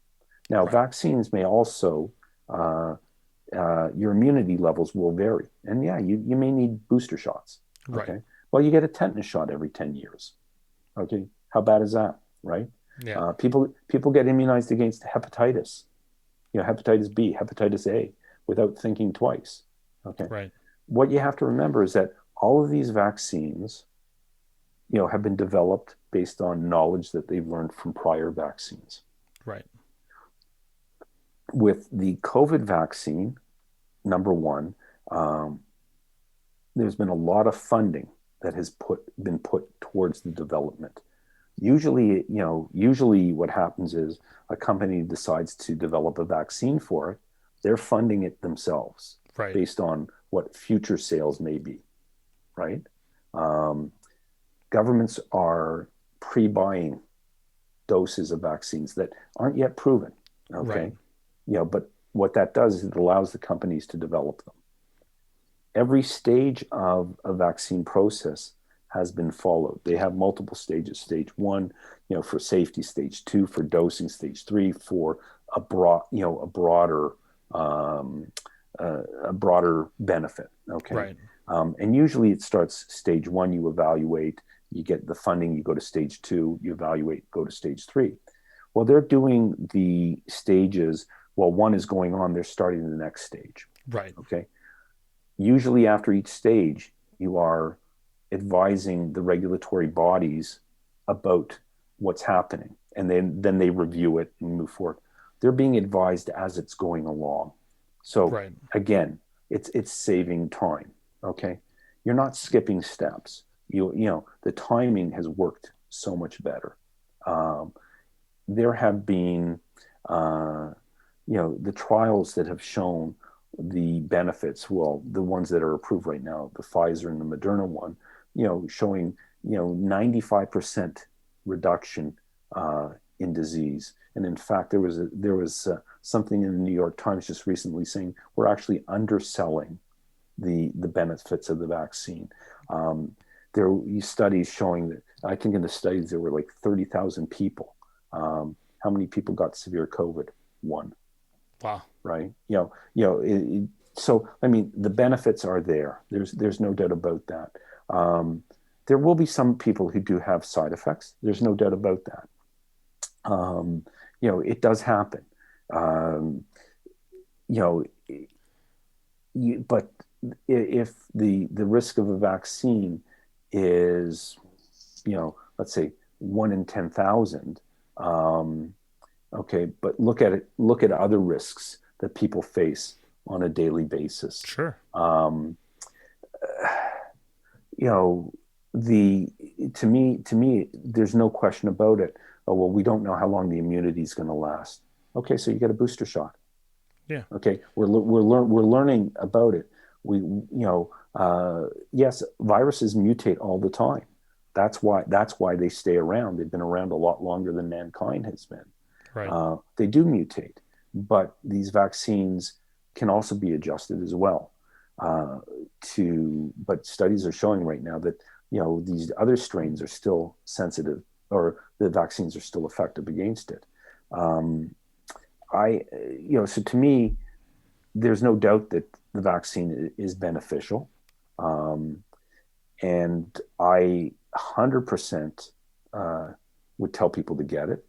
Now, Right. vaccines may also, your immunity levels will vary. And yeah, you may need booster shots. Right. Okay. Well, you get a tetanus shot every 10 years. Okay. How bad is that? Right. Yeah. People get immunized against hepatitis, hepatitis B, hepatitis A without thinking twice. Okay. Right. What you have to remember is that all of these vaccines, have been developed based on knowledge that they've learned from prior vaccines. Right. With the COVID vaccine, number one, there's been a lot of funding that has been put towards the development. Usually what happens is a company decides to develop a vaccine for it. They're funding it themselves Right. based on what future sales may be, right? Um, Governments are pre-buying doses of vaccines that aren't yet proven. Right. Okay, but what that does is it allows the companies to develop them. Every stage of a vaccine process has been followed. They have multiple stages. Stage one, for safety. Stage two for dosing. Stage three for um, a broader benefit. Okay, Right. and usually it starts stage one. You evaluate. You get the funding. You go to stage two. You evaluate. Go to stage three. Well, they're doing the stages while one is going on. They're starting the next stage. Right. Okay. Usually, after each stage, you are advising the regulatory bodies about what's happening, and then they review it and move forward. They're being advised as it's going along. So Right. again, it's saving time. Okay, you're not skipping steps. The timing has worked so much better. Um, there have been the trials that have shown the benefits, well, the ones that are approved right now, the Pfizer and the Moderna one, showing 95% reduction in disease. And in fact, there was something in the New York Times just recently saying we're actually underselling the benefits of the vaccine. There were studies showing that, I think in the studies there were like 30,000 people. How many people got severe COVID? One. Wow. Right? So I mean, the benefits are there. There's no doubt about that. There will be some people who do have side effects. There's no doubt about that. It does happen. Um, you know, but if the risk of a vaccine is, let's say 1 in 10,000, okay, but look at other risks that people face on a daily basis. Sure. You know, the to me, there's no question about it. Oh well, we don't know how long the immunity is going to last. Okay, so you get a booster shot. Yeah. Okay, we're learning about it. Yes, viruses mutate all the time. That's why they stay around. They've been around a lot longer than mankind has been. Right. They do mutate, but these vaccines can also be adjusted as well. But studies are showing right now that these other strains are still sensitive, or the vaccines are still effective against it. So to me, there's no doubt that the vaccine is beneficial, and I 100% would tell people to get it.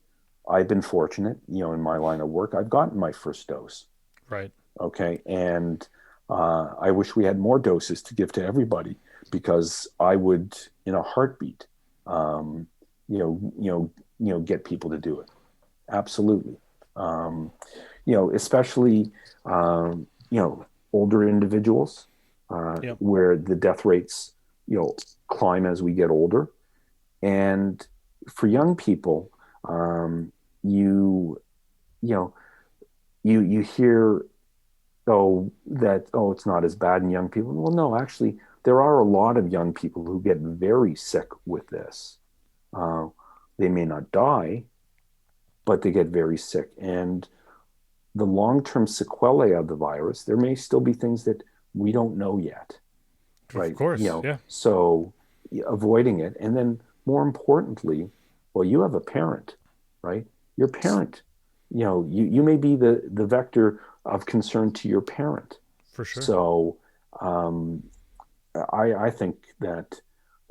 I've been fortunate, in my line of work, I've gotten my first dose. Right. Okay, and I wish we had more doses to give to everybody, because I would, in a heartbeat, get people to do it. Absolutely. Especially, older individuals, Yep. where the death rates, climb as we get older. And for young people, you hear, it's not as bad in young people. Well, no, actually, there are a lot of young people who get very sick with this. They may not die, but they get very sick. And the long-term sequelae of the virus, there may still be things that we don't know yet, Of right? course. Yeah. So avoiding it. And then more importantly, well, you have a parent, right? Your parent, you may be the vector of concern to your parent. For sure. So I think that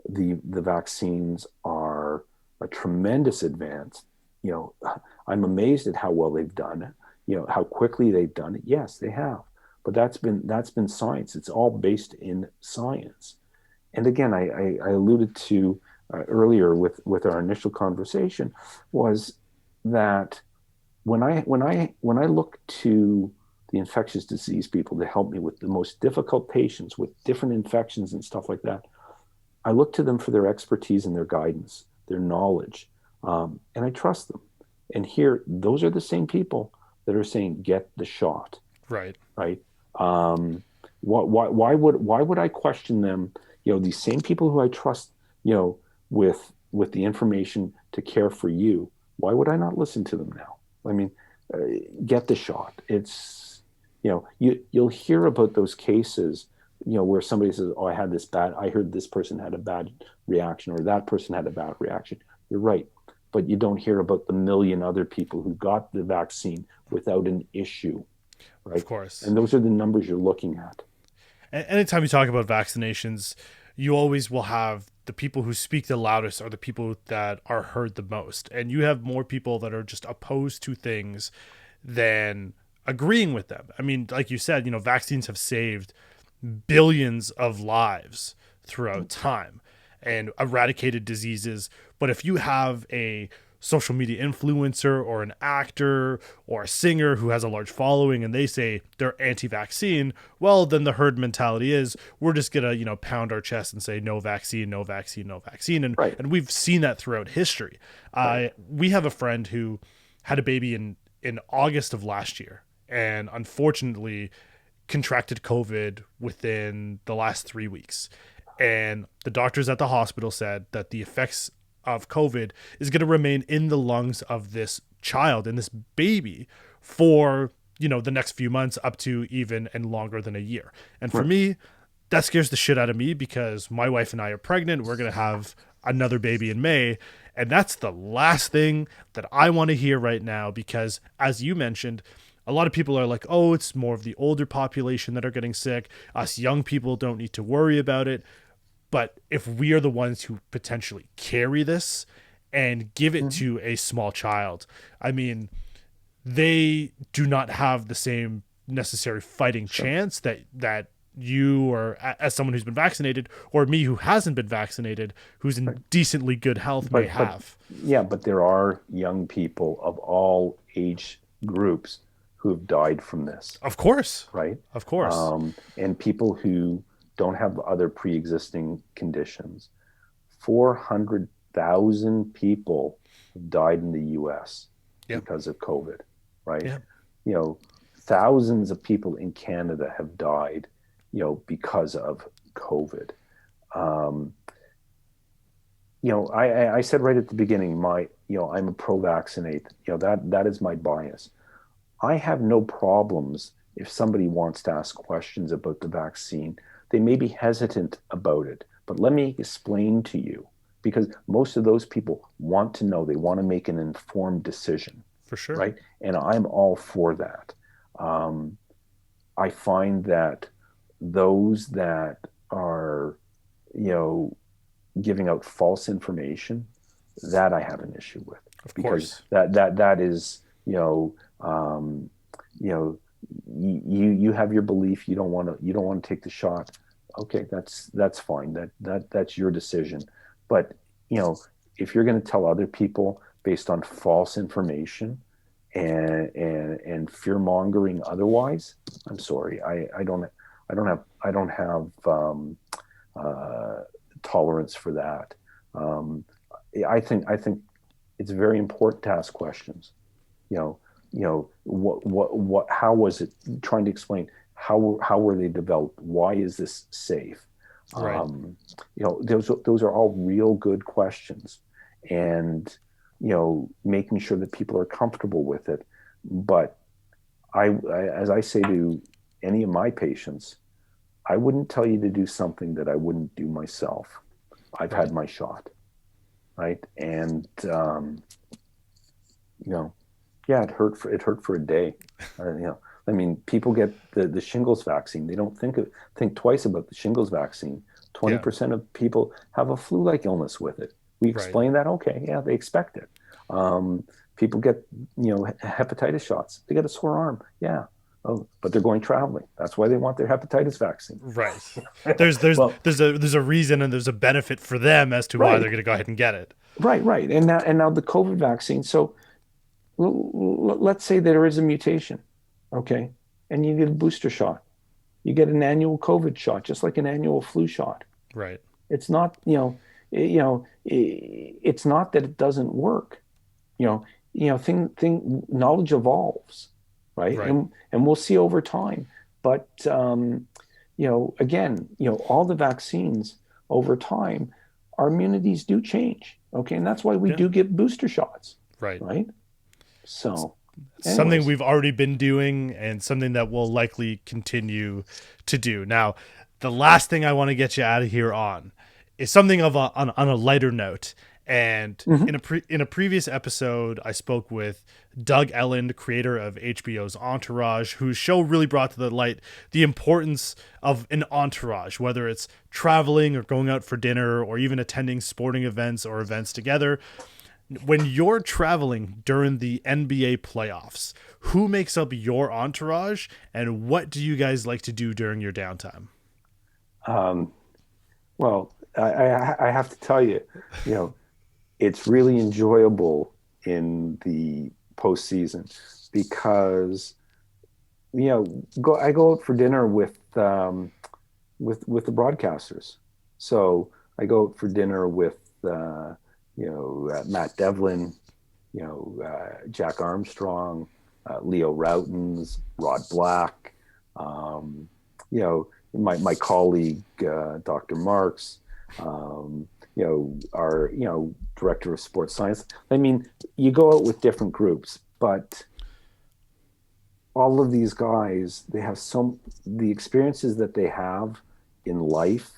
the vaccines are a tremendous advance. I'm amazed at how well they've done it. How quickly they've done it. Yes, they have, but that's been science. It's all based in science. And again, I alluded to earlier with our initial conversation, was that when I look to the infectious disease people to help me with the most difficult patients with different infections and stuff like that, I look to them for their expertise and their guidance, their knowledge, and I trust them. And here, those are the same people that are saying, get the shot. Right. Right. Why would I question them? These same people who I trust, with the information to care for you. Why would I not listen to them now? I mean, get the shot. It's, you'll hear about those cases, where somebody says, oh, I heard this person had a bad reaction, or that person had a bad reaction. You're right. But you don't hear about the million other people who got the vaccine without an issue. Right? Of course. And those are the numbers you're looking at. Anytime you talk about vaccinations, you always will have the people who speak the loudest are the people that are heard the most. And you have more people that are just opposed to things than agreeing with them. I mean, like you said, vaccines have saved billions of lives throughout time and eradicated diseases. But if you have a social media influencer or an actor or a singer who has a large following and they say they're anti-vaccine, well, then the herd mentality is we're just gonna pound our chest and say no vaccine, no vaccine, no vaccine. And right. And we've seen that throughout history. Right. We have a friend who had a baby in August of last year, and unfortunately contracted COVID within the last 3 weeks. And the doctors at the hospital said that the effects of COVID is going to remain in the lungs of this child and this baby for, the next few months, up to even and longer than a year. And for Right. me, that scares the shit out of me because my wife and I are pregnant. We're going to have another baby in May. And that's the last thing that I want to hear right now because, as you mentioned, a lot of people are like, oh, it's more of the older population that are getting sick. Us young people don't need to worry about it. But if we are the ones who potentially carry this and give it Mhm. to a small child, I mean, they do not have the same necessary fighting Sure. chance that you or as someone who's been vaccinated or me who hasn't been vaccinated who's Right. in decently good health may But have. yeah, but there are young people of all age groups who have died from this, Of course. right? Of course. And people who don't have other pre-existing conditions. 400,000 people have died in the U.S. Yep. because of COVID, right? Yep. You know, thousands of people in Canada have died, because of COVID. Um, I said right at the beginning, I'm a pro-vaccinate. That is my bias. I have no problems if somebody wants to ask questions about the vaccine. They may be hesitant about it, but let me explain to you because most of those people want to know, they want to make an informed decision, For sure. right? And I'm all for that. I find that those that are, giving out false information, that I have an issue with Of because course. that is, um, you know, you have your belief. You don't want to take the shot. Okay, that's fine. That's your decision. But if you're going to tell other people based on false information and fear mongering otherwise, I'm sorry. I don't have tolerance for that. I think it's very important to ask questions. What how was it, trying to explain how were they developed, why is this safe? Right. Those are all real good questions, and making sure that people are comfortable with it. But as I say to any of my patients, I wouldn't tell you to do something that I wouldn't do myself. I've Right. had my shot, right? And yeah, it hurt for a day. I mean, people get the shingles vaccine. They don't think twice about the shingles vaccine. Twenty Yeah. percent of people have a flu-like illness with it. We Right. explain that. Okay, yeah, they expect it. People get hepatitis shots. They get a sore arm. Yeah. Oh, but they're going traveling. That's why they want their hepatitis vaccine. Right. There's there's Well, there's a there's a reason and there's a benefit for them as to why they're right, going to go ahead and get it. right. And now the COVID vaccine. So let's say there is a mutation, okay, and you get a booster shot. You get an annual COVID shot, just like an annual flu shot. Right. It's not, it's not that it doesn't work. Knowledge evolves, right? Right. And we'll see over time. But again, all the vaccines over time, our immunities do change. Okay, and that's why we Yeah. do get booster shots, Right. right? So, Something anyways, we've already been doing and something that we'll likely continue to do. Now, the last thing I want to get you out of here on is something on a lighter note. And mhm. in a previous episode, I spoke with Doug Elland, creator of HBO's Entourage, whose show really brought to the light the importance of an entourage, whether it's traveling or going out for dinner or even attending sporting events or events together. When you're traveling during the NBA playoffs, who makes up your entourage and what do you guys like to do during your downtime? um, well, I have to tell you, you know, it's really enjoyable in the postseason because I go out for dinner with the broadcasters. So I go out for dinner with Matt Devlin, Jack Armstrong, Leo Routens, Rod Black, my colleague Dr. Marks. our, director of sports science. I mean, you go out with different groups, but all of these guys, they have the experiences that they have in life,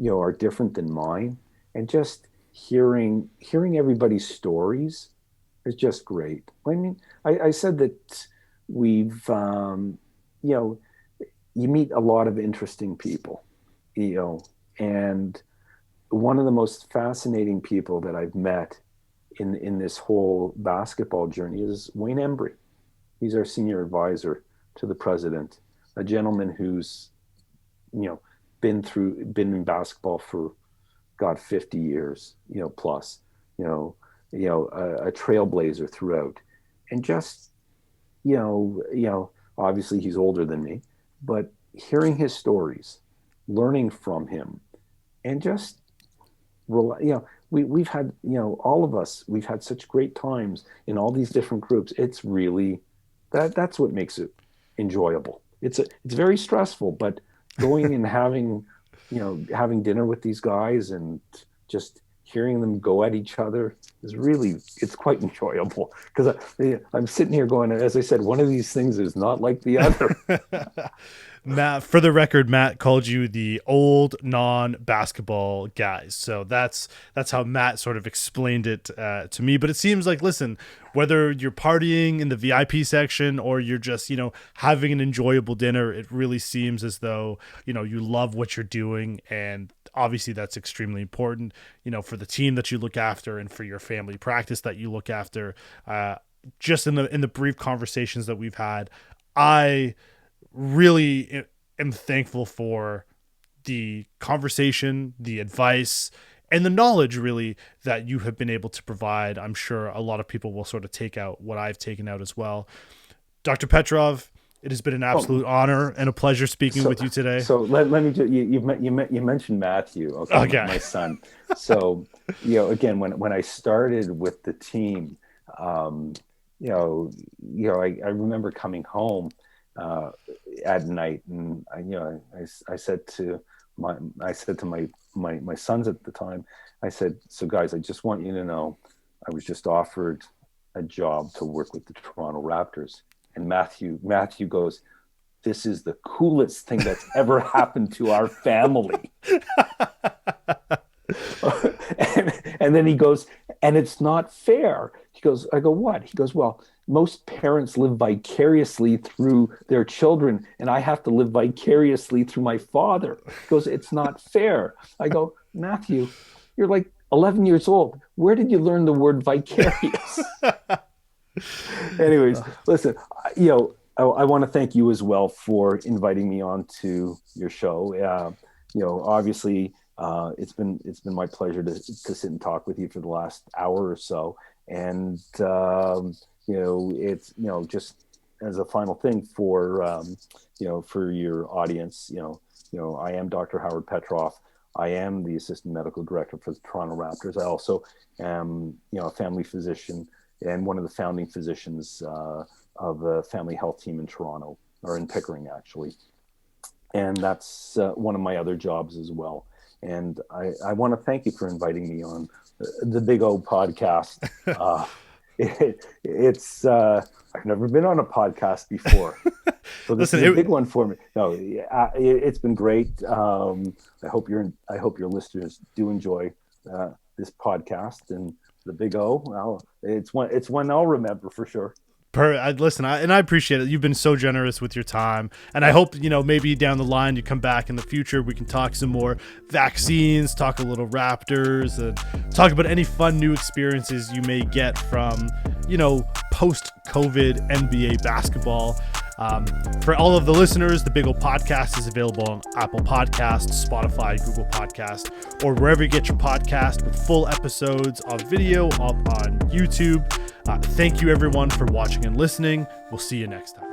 are different than mine. And just hearing everybody's stories is just great. I mean, I said that we've, you meet a lot of interesting people, and one of the most fascinating people that I've met in this whole basketball journey is Wayne Embry. He's our senior advisor to the president, a gentleman who's, been in basketball for, God, 50 years, plus, a trailblazer throughout. And just, obviously he's older than me, but hearing his stories, learning from him, and just, we've had, all of us, we've had such great times in all these different groups. It's really, that's what makes it enjoyable. It's very stressful, but going and having dinner with these guys and just hearing them go at each other is really, it's quite enjoyable, because I'm sitting here going, as I said, one of these things is not like the other. Matt, for the record, Matt called you the old non-basketball guys. So that's how Matt sort of explained it to me. But it seems like, listen, whether you're partying in the VIP section or you're just, having an enjoyable dinner, it really seems as though, you love what you're doing. And obviously that's extremely important, for the team that you look after and for your family practice that you look after. Just in the brief conversations that we've had, I really am thankful for the conversation, the advice, and the knowledge really that you have been able to provide. I'm sure a lot of people will sort of take out what I've taken out as well. Dr. Petrov, it has been an absolute honor and a pleasure speaking with you today. So let me just, you mentioned Matthew, okay. My son. So, again, when I started with the team, I remember coming home at night, and I said to my sons at the time, I said, so guys, I just want you to know, I was just offered a job to work with the Toronto Raptors. And Matthew goes, this is the coolest thing that's ever happened to our family. and then he goes, and it's not fair. He goes, I go, what? He goes, well, most parents live vicariously through their children, and I have to live vicariously through my father. He goes, it's not fair. I go, Matthew, you're like 11 years old. Where did you learn the word vicarious? Anyways, listen, I want to thank you as well for inviting me on to your show. Obviously, it's been my pleasure to sit and talk with you for the last hour or so. And, it's, just as a final thing for, for your audience, I am Dr. Howard Petrov. I am the Assistant Medical Director for the Toronto Raptors. I also am, a family physician and one of the founding physicians of a family health team in Toronto, or in Pickering, actually. And that's one of my other jobs as well. And I want to thank you for inviting me on the Big O podcast. I've never been on a podcast before, so this is a big one for me. No, it's been great. I hope your listeners do enjoy this podcast, and the Big O. It's one I'll remember for sure. Listen, I appreciate it. You've been so generous with your time, and I hope, maybe down the line you come back in the future. We can talk some more vaccines, talk a little Raptors, and talk about any fun new experiences you may get from, post-COVID NBA basketball. For all of the listeners, the Big O Podcast is available on Apple Podcasts, Spotify, Google Podcasts, or wherever you get your podcast, with full episodes of video up on YouTube. Thank you, everyone, for watching and listening. We'll see you next time.